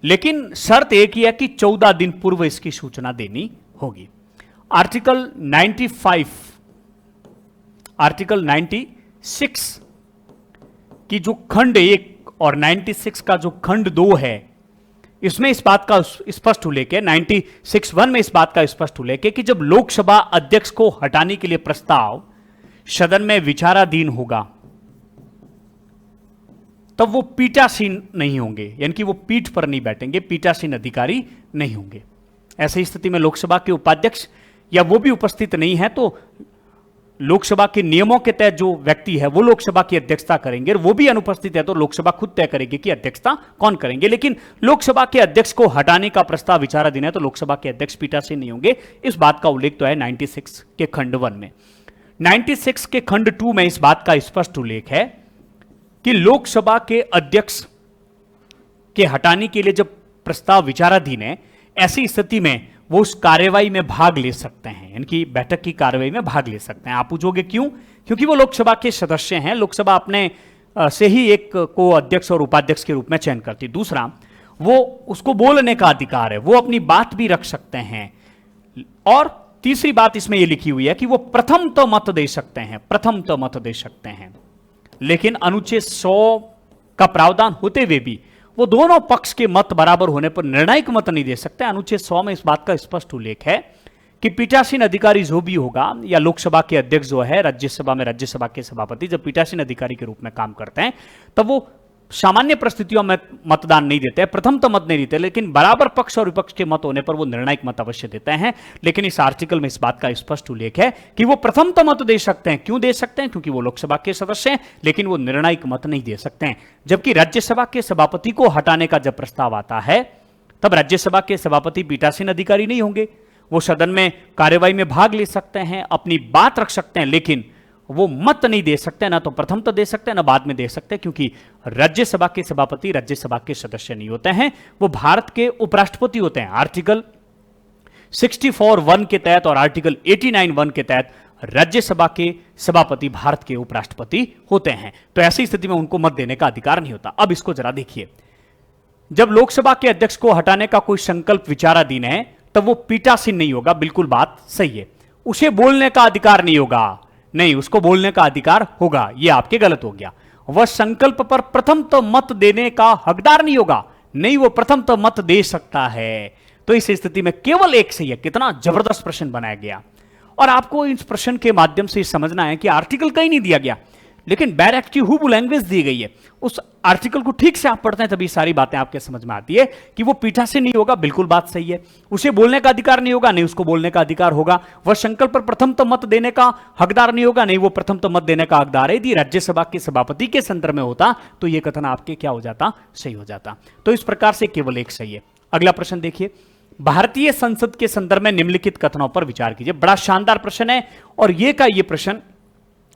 Speaker 1: लेकिन शर्त एक ही है कि 14 दिन पूर्व इसकी सूचना देनी होगी। आर्टिकल 95, आर्टिकल 96 की जो खंड 1 और 96 का जो खंड 2 है, इसमें इस बात का स्पष्ट उल्लेख है, 96(1) में इस बात का स्पष्ट उल्लेख है कि जब लोकसभा अध्यक्ष को हटाने के लिए प्रस्ताव सदन में विचाराधीन होगा तब वो पीठासीन नहीं होंगे, यानी कि वो पीठ पर नहीं बैठेंगे, पीठासीन अधिकारी नहीं होंगे। ऐसी स्थिति में लोकसभा के उपाध्यक्ष या वो भी उपस्थित नहीं है तो लोकसभा के नियमों के तहत जो व्यक्ति है वो लोकसभा की अध्यक्षता करेंगे, और वो भी अनुपस्थित है तो लोकसभा खुद तय करेगी कि अध्यक्षता कौन करेंगे। लेकिन लोकसभा के अध्यक्ष को हटाने का प्रस्ताव विचाराधीन है तो लोकसभा के अध्यक्ष पीठासीन नहीं होंगे। इस बात का उल्लेख तो है 96 के खंड 1 में। 96 के खंड 2 में इस बात का स्पष्ट उल्लेख है कि लोकसभा के अध्यक्ष के हटाने के लिए जब प्रस्ताव विचाराधीन है, ऐसी स्थिति में वो उस कार्यवाही में भाग ले सकते हैं, इनकी बैठक की कार्यवाही में भाग ले सकते हैं। आप पूछोगे क्यों? क्योंकि वो लोकसभा के सदस्य हैं। लोकसभा अपने से ही एक को अध्यक्ष और उपाध्यक्ष के रूप में चयन करती। दूसरा, वो उसको बोलने का अधिकार है, वो अपनी बात भी रख सकते हैं। और तीसरी बात इसमें यह लिखी हुई है कि वो प्रथम तो मत दे सकते हैं, प्रथम तो मत दे सकते हैं। लेकिन अनुच्छेद 100 का प्रावधान होते हुए भी वो दोनों पक्ष के मत बराबर होने पर निर्णायक मत नहीं दे सकते। अनुच्छेद 100 में इस बात का स्पष्ट उल्लेख है कि पीठासीन अधिकारी जो भी होगा या लोकसभा के अध्यक्ष जो है, राज्यसभा में राज्यसभा के सभापति जब पीठासीन अधिकारी के रूप में काम करते हैं तब वो सामान्य परिस्थितियों में मतदान नहीं देते, प्रथम तो मत नहीं देते, लेकिन बराबर पक्ष और विपक्ष के मत होने पर वो निर्णायक मत अवश्य देते हैं। लेकिन इस आर्टिकल में इस बात का स्पष्ट उल्लेख है कि वो प्रथम तो मत दे सकते हैं। क्यों दे सकते हैं? क्योंकि वो लोकसभा के सदस्य हैं, लेकिन वो निर्णायक मत नहीं दे सकते हैं। जबकि राज्यसभा के सभापति को हटाने का जब प्रस्ताव आता है तब राज्यसभा के सभापति पीठासीन अधिकारी नहीं होंगे। वो सदन में कार्यवाही में भाग ले सकते हैं, अपनी बात रख सकते हैं, लेकिन वो मत नहीं दे सकते, ना तो प्रथम तो दे सकते हैं ना बाद में दे सकते हैं, क्योंकि राज्यसभा के सभापति राज्यसभा के सदस्य नहीं होते हैं, वो भारत के उपराष्ट्रपति होते हैं। आर्टिकल 64(1) के तहत और आर्टिकल 89(1) के तहत राज्यसभा के सभापति भारत के उपराष्ट्रपति होते हैं। तो ऐसी स्थिति में उनको मत देने का अधिकार नहीं होता। अब इसको जरा देखिए, जब लोकसभा के अध्यक्ष को हटाने का कोई संकल्प विचाराधीन है तब वो पीठासीन नहीं होगा, बिल्कुल बात सही है। उसे बोलने का अधिकार नहीं होगा, नहीं, उसको बोलने का अधिकार होगा, यह आपके गलत हो गया। वह संकल्प पर प्रथम तो मत देने का हकदार नहीं होगा, नहीं, वो प्रथम तो मत दे सकता है। तो इस स्थिति में केवल एक सही है। कितना जबरदस्त प्रश्न बनाया गया, और आपको इस प्रश्न के माध्यम से समझना है कि आर्टिकल कहीं नहीं दिया गया, लेकिन बैरक की हूबहू लैंग्वेज दी गई है। उस आर्टिकल को ठीक से आप पढ़ते हैं तभी सारी बातें आपके समझ में आती है कि वो पीठासीन नहीं होगा, बिल्कुल बात सही है। उसे बोलने का अधिकार नहीं होगा, नहीं, उसको बोलने का अधिकार होगा। वह संकल्प पर प्रथम तो मत देने का हकदार नहीं होगा, नहीं, वो प्रथम तो मत देने का हकदार है। यदि राज्यसभा के सभापति के संदर्भ में होता तो यह कथन आपके क्या हो जाता? सही हो जाता। तो इस प्रकार से केवल एक सही है। अगला प्रश्न देखिए, भारतीय संसद के संदर्भ में निम्नलिखित कथनों पर विचार कीजिए। बड़ा शानदार प्रश्न है, और ये का ये प्रश्न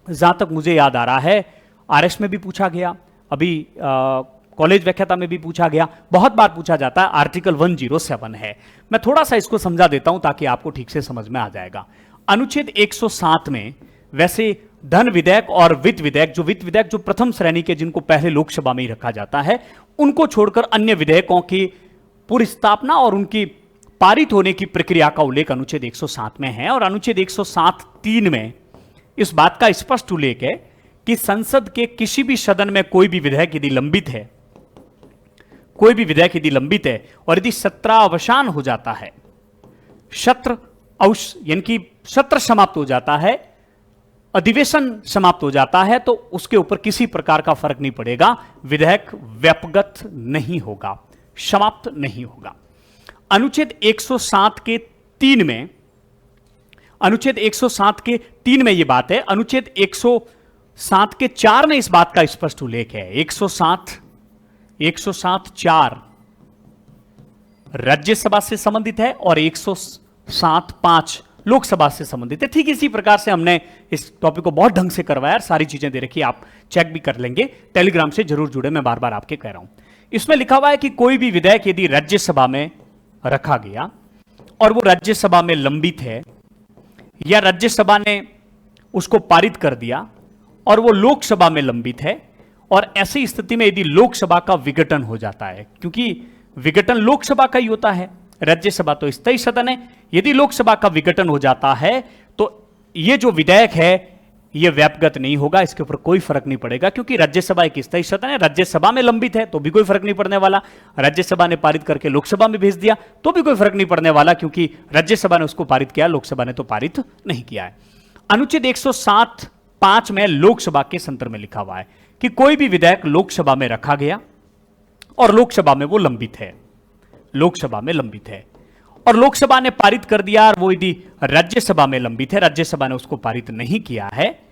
Speaker 1: जहां तक मुझे याद आ रहा है आरएस में भी पूछा गया, अभी कॉलेज व्याख्याता में भी पूछा गया, बहुत बार पूछा जाता है। आर्टिकल 107 है। मैं थोड़ा सा इसको समझा देता हूं ताकि आपको ठीक से समझ में आ जाएगा। अनुच्छेद 107 में वैसे धन विधेयक और वित्त विधेयक जो प्रथम श्रेणी के, जिनको पहले लोकसभा में ही रखा जाता है, उनको छोड़कर अन्य विधेयकों की पूरी स्थापना और उनकी पारित होने की प्रक्रिया का उल्लेख अनुच्छेद 107 में है। और अनुच्छेद 107(3) में इस बात का स्पष्ट उल्लेख है कि संसद के किसी भी सदन में कोई भी विधेयक यदि लंबित है, और यदि सत्रावसान हो जाता है, यानी कि सत्र समाप्त हो जाता है, अधिवेशन समाप्त हो जाता है, तो उसके ऊपर किसी प्रकार का फर्क नहीं पड़ेगा, विधेयक व्यापगत नहीं होगा, समाप्त नहीं होगा। अनुच्छेद 107 के 3 में अनुच्छेद 107 के 3 में यह बात है। अनुच्छेद 107 के 4 में इस बात का स्पष्ट उल्लेख है। 107(4) राज्यसभा से संबंधित है और 107(5) लोकसभा से संबंधित है। ठीक इसी प्रकार से हमने इस टॉपिक को बहुत ढंग से करवाया, सारी चीजें दे रखी, आप चेक भी कर लेंगे। टेलीग्राम से जरूर जुड़े, मैं बार बार आपके कह रहा हूं। इसमें लिखा हुआ है कि कोई भी विधेयक यदि राज्यसभा में रखा गया और वो राज्यसभा में लंबित है, या राज्यसभा ने उसको पारित कर दिया और वो लोकसभा में लंबित है, और ऐसी स्थिति में यदि लोकसभा का विघटन हो जाता है, क्योंकि विघटन लोकसभा का ही होता है, राज्यसभा तो स्थायी सदन है, यदि लोकसभा का विघटन हो जाता है तो ये जो विधेयक है ये व्यापगत नहीं होगा, इसके ऊपर कोई फर्क नहीं पड़ेगा, क्योंकि राज्यसभा एक स्थायी सदन है, राज्यसभा में लंबित है तो भी कोई फर्क नहीं पड़ने वाला। राज्यसभा ने पारित करके लोकसभा में भेज दिया तो भी कोई फर्क नहीं पड़ने वाला, क्योंकि राज्यसभा ने उसको पारित किया, लोकसभा ने तो पारित नहीं किया है। अनुच्छेद 107(5) में लोकसभा के संदर्भ में लिखा हुआ है कि कोई भी विधेयक लोकसभा में रखा गया और लोकसभा में वो लंबित है, लोकसभा में लंबित है, और लोकसभा ने पारित कर दिया और वो यदि राज्यसभा में लंबित है, राज्यसभा ने उसको पारित नहीं किया है,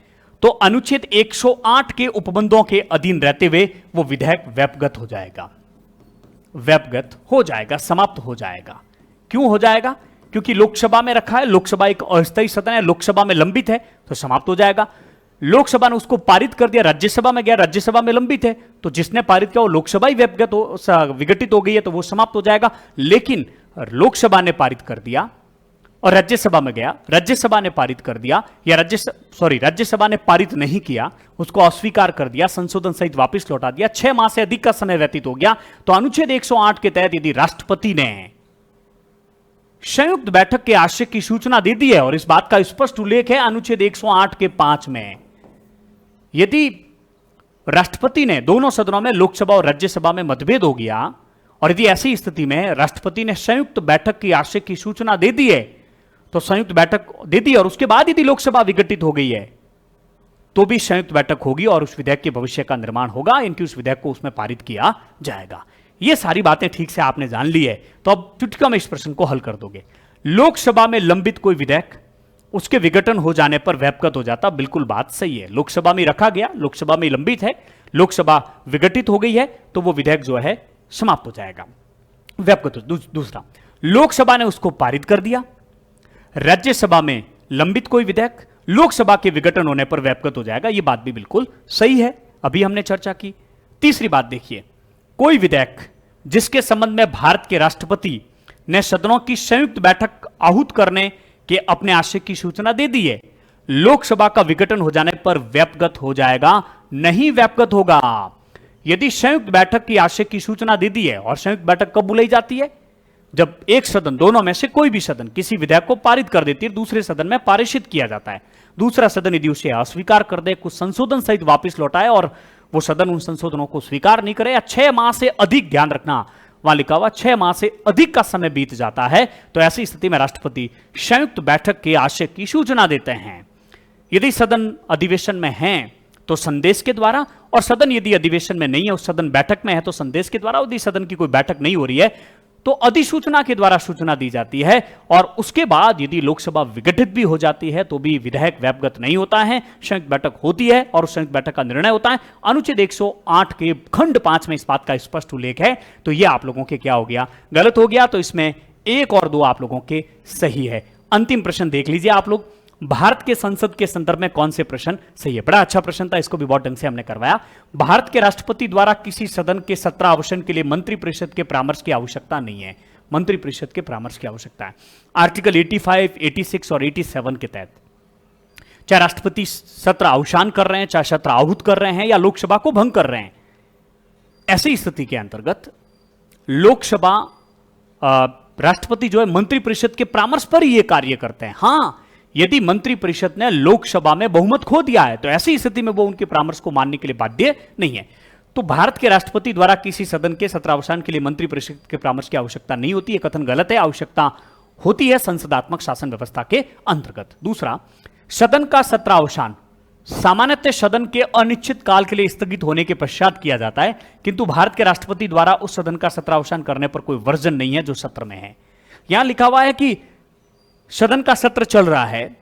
Speaker 1: तो अनुच्छेद 108 के उपबंधों के अधीन रहते हुए वो विधेयक व्यापगत हो जाएगा, व्यापगत हो जाएगा, समाप्त हो जाएगा। क्यों हो जाएगा? क्योंकि लोकसभा में रखा है, लोकसभा एक अस्थायी सदन है, लोकसभा में लंबित है तो समाप्त हो जाएगा। लोकसभा ने उसको पारित कर दिया, राज्यसभा में गया, राज्यसभा में लंबित है, तो जिसने पारित किया वो लोकसभा ही विघटित हो गई है, तो वो समाप्त हो जाएगा। लेकिन लोकसभा ने पारित कर दिया और राज्यसभा में गया, राज्यसभा ने पारित कर दिया, या राज्यसभा ने पारित नहीं किया, उसको अस्वीकार कर दिया, संशोधन सहित वापस लौटा दिया, 6 माह से अधिक का समय व्यतीत हो गया, तो अनुच्छेद 108 के तहत यदि राष्ट्रपति ने संयुक्त बैठक के आशय की सूचना दे दी है, और इस बात का स्पष्ट उल्लेख है अनुच्छेद 108 के 5 में, यदि राष्ट्रपति ने दोनों सदनों में लोकसभा और राज्यसभा में मतभेद हो गया और यदि ऐसी स्थिति में राष्ट्रपति ने संयुक्त बैठक की आशय की सूचना दे दी है, तो संयुक्त बैठक दे दी और उसके बाद यदि लोकसभा विघटित हो गई है तो भी संयुक्त बैठक होगी और उस विधेयक के भविष्य का निर्माण होगा, इनकी उस विधेयक को उसमें पारित किया जाएगा। ये सारी बातें ठीक से आपने जान ली है, तो अब चुटकियों में इस प्रश्न को हल कर दोगे। लोकसभा में लंबित कोई विधेयक उसके विघटन हो जाने पर व्यापगत हो जाता, बिल्कुल बात सही है। लोकसभा में रखा गया, लोकसभा में लंबित है, लोकसभा विघटित हो गई है तो वो विधेयक जो है समाप्त हो जाएगा, व्यापगत। दूसरा, लोकसभा ने उसको पारित कर दिया, राज्यसभा में लंबित कोई विधेयक लोकसभा के विघटन होने पर व्यापगत हो जाएगा, ये बात भी बिल्कुल सही है, अभी हमने चर्चा की। तीसरी बात देखिए, कोई विधेयक जिसके संबंध में भारत के राष्ट्रपति ने सदनों की संयुक्त बैठक आहूत करने के अपने आशय की सूचना दे दी है, लोकसभा का विघटन हो जाने पर व्यापगत हो जाएगा, नहीं व्यापगत होगा। यदि संयुक्त बैठक की आशय की सूचना दे दी है, और संयुक्त बैठक कब बुलाई जाती है? जब एक सदन, दोनों में से कोई भी सदन किसी विधेयक को पारित कर देती है, दूसरे सदन में पारित किया जाता है, दूसरा सदन यदि उसे अस्वीकार कर दे, कुछ संशोधन सहित वापस लौटाए और वो सदन उन संशोधनों को स्वीकार नहीं करे, या 6 माह से अधिक, ध्यान रखना वहां लिखा हुआ 6 माह से अधिक का समय बीत जाता है, तो ऐसी स्थिति में राष्ट्रपति संयुक्त बैठक के आशय की सूचना देते हैं। यदि सदन अधिवेशन में है तो संदेश के द्वारा, और सदन यदि अधिवेशन में नहीं है, उस सदन बैठक में है तो संदेश के द्वारा, यदि सदन की कोई बैठक नहीं हो रही है तो अधिसूचना के द्वारा सूचना दी जाती है, और उसके बाद यदि लोकसभा विघटित भी हो जाती है तो भी विधेयक व्यापगत नहीं होता है, संयुक्त बैठक होती है और उस संयुक्त बैठक का निर्णय होता है। अनुच्छेद 108 के खंड 5 में इस बात का स्पष्ट उल्लेख है, तो यह आप लोगों के क्या हो गया, गलत हो गया, तो इसमें 1 और 2 आप लोगों के सही है। अंतिम प्रश्न देख लीजिए आप लोग, भारत के संसद के संदर्भ में कौन से प्रश्न सही है? बड़ा अच्छा प्रश्न था, इसको भी बहुत ढंग से हमने करवाया। भारत के राष्ट्रपति द्वारा किसी सदन के सत्रावसान के लिए मंत्रिपरिषद के परामर्श की आवश्यकता नहीं है, मंत्रिपरिषद के परामर्श की आवश्यकता है। आर्टिकल 85, 86 और 87 के तहत, चाहे राष्ट्रपति सत्र अवसान कर रहे हैं, चाहे सत्र आहूत कर रहे हैं, या लोकसभा को भंग कर रहे हैं, ऐसी स्थिति के अंतर्गत लोकसभा राष्ट्रपति जो है मंत्रिपरिषद के परामर्श पर ही ये कार्य करते हैं। हां, यदि मंत्रिपरिषद ने लोकसभा में बहुमत खो दिया है तो ऐसी स्थिति में वो उनके परामर्श को मानने के लिए बाध्य नहीं है। तो भारत के राष्ट्रपति द्वारा किसी सदन के सत्रावसान के लिए मंत्रिपरिषद के परामर्श की आवश्यकता नहीं होती, यह कथन गलत है, आवश्यकता होती है संसदात्मक शासन व्यवस्था के अंतर्गत। दूसरा, सदन का सत्रावसान सामान्यतः सदन के अनिश्चित काल के लिए स्थगित होने के पश्चात किया जाता है, किंतु भारत के राष्ट्रपति द्वारा उस सदन का सत्रावसान करने पर कोई वर्जन नहीं है जो सत्र में है। यहां लिखा हुआ है कि सदन का सत्र चल रहा है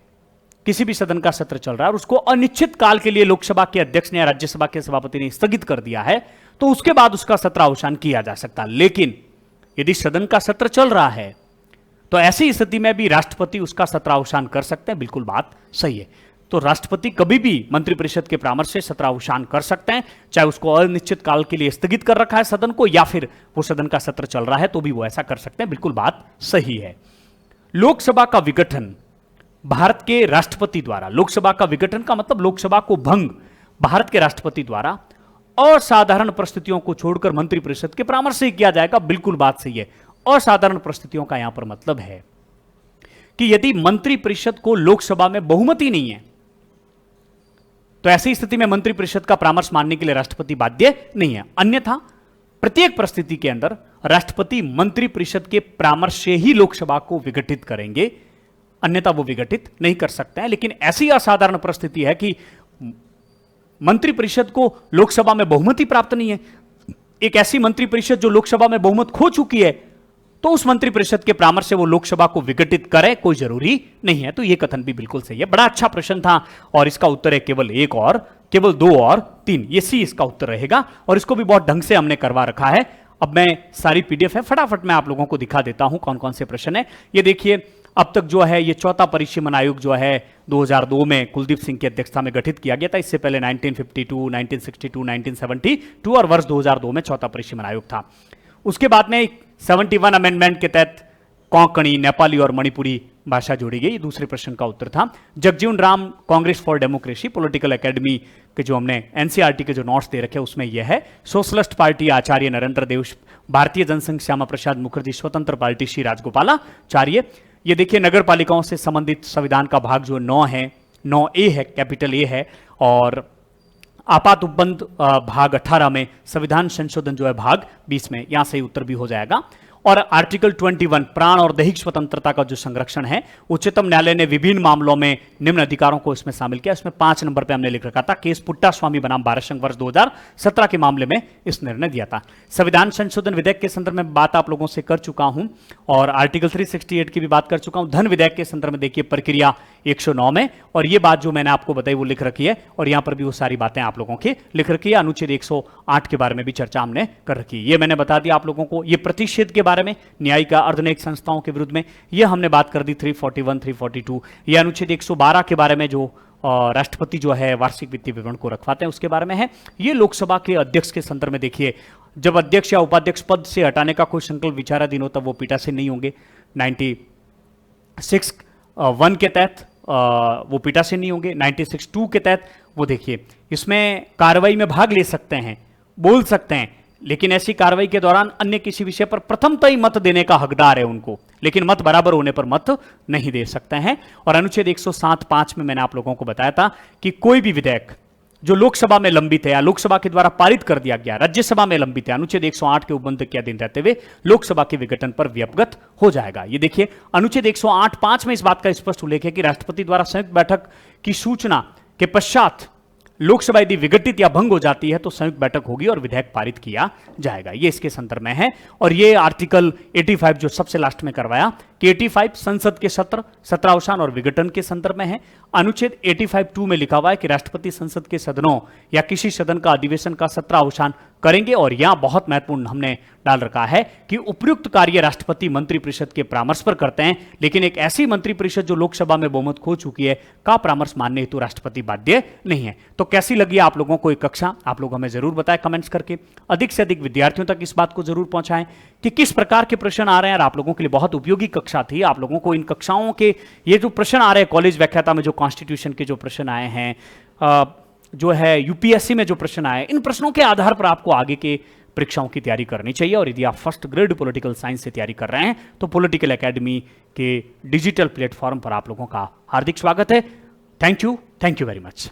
Speaker 1: किसी भी सदन का सत्र चल रहा है और उसको अनिश्चित काल के लिए लोकसभा के अध्यक्ष ने या राज्यसभा के सभापति ने स्थगित कर दिया है, तो उसके बाद उसका सत्रावसान किया जा सकता है। लेकिन यदि सदन का सत्र चल रहा है तो ऐसी स्थिति में भी राष्ट्रपति उसका सत्रावसान कर सकते हैं। बिल्कुल बात सही है। तो राष्ट्रपति कभी भी मंत्रिपरिषद के परामर्श से सत्रावसान कर सकते हैं, चाहे उसको अनिश्चित काल के लिए स्थगित कर रखा है सदन को, या फिर वो सदन का सत्र चल रहा है तो भी वो ऐसा कर सकते हैं। बिल्कुल बात सही है। लोकसभा का विघटन भारत के राष्ट्रपति द्वारा, लोकसभा का विघटन का मतलब लोकसभा को भंग भारत के राष्ट्रपति द्वारा असाधारण परिस्थितियों को छोड़कर मंत्रिपरिषद के परामर्श से किया जाएगा। बिल्कुल बात सही है। असाधारण परिस्थितियों का यहां पर मतलब है कि यदि मंत्रिपरिषद को लोकसभा में बहुमति नहीं है तो ऐसी स्थिति में मंत्रिपरिषद का परामर्श मानने के लिए राष्ट्रपति बाध्य नहीं है। अन्यथा प्रत्येक परिस्थिति के अंदर राष्ट्रपति मंत्रिपरिषद के परामर्श से ही लोकसभा को विघटित करेंगे, अन्यथा वो विघटित नहीं कर सकते हैं। लेकिन ऐसी असाधारण परिस्थिति है कि मंत्रिपरिषद को लोकसभा में बहुमति प्राप्त नहीं है, एक ऐसी मंत्रिपरिषद जो लोकसभा में बहुमत खो चुकी है, तो उस मंत्रिपरिषद के परामर्श से वो लोकसभा को विघटित करे कोई जरूरी नहीं है। तो ये कथन भी बिल्कुल सही है। बड़ा अच्छा प्रश्न था और इसका उत्तर है केवल 1 और केवल 2 और 3, ये सी इसका उत्तर रहेगा और इसको भी बहुत ढंग से हमने करवा रखा है। अब मैं सारी पीडीएफ है फटाफट मैं आप लोगों को दिखा देता हूं कौन कौन से प्रश्न है। ये देखिए, अब तक जो है ये चौथा परिसीमन आयोग जो है 2002 में कुलदीप सिंह की अध्यक्षता में गठित किया गया था। इससे पहले 1952, 1962, 1972 और वर्ष 2002 में चौथा परिसीमन आयोग था। उसके बाद में 71 अमेंडमेंट के तहत कोंकणी, नेपाली और मणिपुरी भाषा जोड़ी गई। दूसरे प्रश्न का उत्तर था। Jagjivan Ram Congress for democracy political academy के जो हमने एनसीईआरटी के जो नोट्स दे रखे उसमें यह है। सोशलिस्ट पार्टी आचार्य नरेंद्र देव, भारतीय जनसंघ श्यामा प्रसाद मुखर्जी, स्वतंत्र पार्टी श्री राजगोपालाचार्य। ये देखिए, नगर पालिकाओं से संबंधित संविधान का भाग जो 9 है, 9A है, कैपिटल ए है, और आपात उपबंध भाग 18 में संविधान संशोधन जो है भाग 20 में, यहां से उत्तर भी हो जाएगा। और आर्टिकल 21 प्राण और दैहिक स्वतंत्रता का जो संरक्षण है, उच्चतम न्यायालय ने विभिन्न मामलों में निम्न अधिकारों को इसमें शामिल किया। इसमें 5 नंबर पे हमने लिख रखा था, केस पुट्टा स्वामी बनाम भारत संघ वर्ष 2017 के मामले में इस निर्णय दिया था। संविधान संशोधन विधेयक के संदर्भ में बात आप लोगों से कर चुका हूं और आर्टिकल 368 की भी बात कर चुका हूं। धन विधेयक के संदर्भ में देखिए प्रक्रिया 109 में, और ये बात जो मैंने आपको बताई वो लिख रखी है और यहां पर भी वो सारी बातें आप लोगों की लिख रखी है। अनुच्छेद 108 के बारे में भी चर्चा हमने कर रखी है, ये मैंने बता दिया आप लोगों को। ये प्रतिषेध के बारे में, न्यायिक अर्धन्यायिक संस्थाओं के विरुद्ध में, यह हमने बात कर दी 341, 342। यह अनुच्छेद 112 के बारे में जो राष्ट्रपति जो है वार्षिक वित्तीय विवरण को रखवाते हैं उसके बारे में है। ये लोकसभा के अध्यक्ष के संदर्भ में देखिए, जब अध्यक्ष या उपाध्यक्ष पद से हटाने का कोई संकल्प विचाराधीन हो तब वो पीठासीन नहीं होंगे। 96(1) के तहत वो पीठासीन नहीं होंगे। 96(2) के तहत वो देखिए इसमें कार्रवाई में भाग ले सकते हैं, बोल सकते हैं, लेकिन ऐसी कार्रवाई के दौरान अन्य किसी विषय पर प्रथमतः ही मत देने का हकदार है उनको, लेकिन मत बराबर होने पर मत नहीं दे सकते हैं। और अनुच्छेद 107(5) में मैंने आप लोगों को बताया था कि कोई भी विधेयक जो लोकसभा में लंबित है या लोकसभा के द्वारा पारित कर दिया गया, राज्यसभा में लंबित है, अनुच्छेद 108 के उपबंध के अधीन रहते हुए लोकसभा के विघटन पर व्यवगत हो जाएगा। ये देखिए, अनुच्छेद 108(5) में इस बात का स्पष्ट उल्लेख है कि राष्ट्रपति द्वारा संयुक्त बैठक की सूचना के पश्चात लोकसभा यदि विघटित या भंग हो जाती है तो संयुक्त बैठक होगी और विधेयक पारित किया जाएगा। ये इसके संदर्भ में है। और ये आर्टिकल 85 जो सबसे लास्ट में करवाया कि 85 संसद के सत्रावसान और विघटन के संदर्भ में है। अनुच्छेद 85(2) में लिखा हुआ है कि राष्ट्रपति संसद के सदनों या किसी सदन का अधिवेशन का सत्रावसान करेंगे। और यहां बहुत महत्वपूर्ण हमने डाल रखा है कि उपयुक्त कार्य राष्ट्रपति मंत्रिपरिषद के परामर्श पर करते हैं, लेकिन एक ऐसी मंत्रिपरिषद जो लोकसभा में बहुमत खो चुकी है का परामर्श मानने हेतु राष्ट्रपति बाध्य नहीं है। तो कैसी लगी आप लोगों को एक कक्षा, आप लोग हमें जरूर बताएं कमेंट्स करके। अधिक से अधिक विद्यार्थियों तक इस बात को जरूर पहुंचाएं कि किस प्रकार के प्रश्न आ रहे हैं। और आप लोगों के लिए बहुत उपयोगी कक्षा थी। आप लोगों को इन कक्षाओं के ये जो प्रश्न आ रहे हैं, कॉलेज व्याख्याता में जो कॉन्स्टिट्यूशन के जो प्रश्न आए हैं, जो है यूपीएससी में जो प्रश्न आए, इन प्रश्नों के आधार पर आपको आगे के परीक्षाओं की तैयारी करनी चाहिए। और यदि आप फर्स्ट ग्रेड पॉलिटिकल साइंस से तैयारी कर रहे हैं तो पॉलिटिकल एकेडमी के डिजिटल प्लेटफॉर्म पर आप लोगों का हार्दिक स्वागत है। Thank you very much.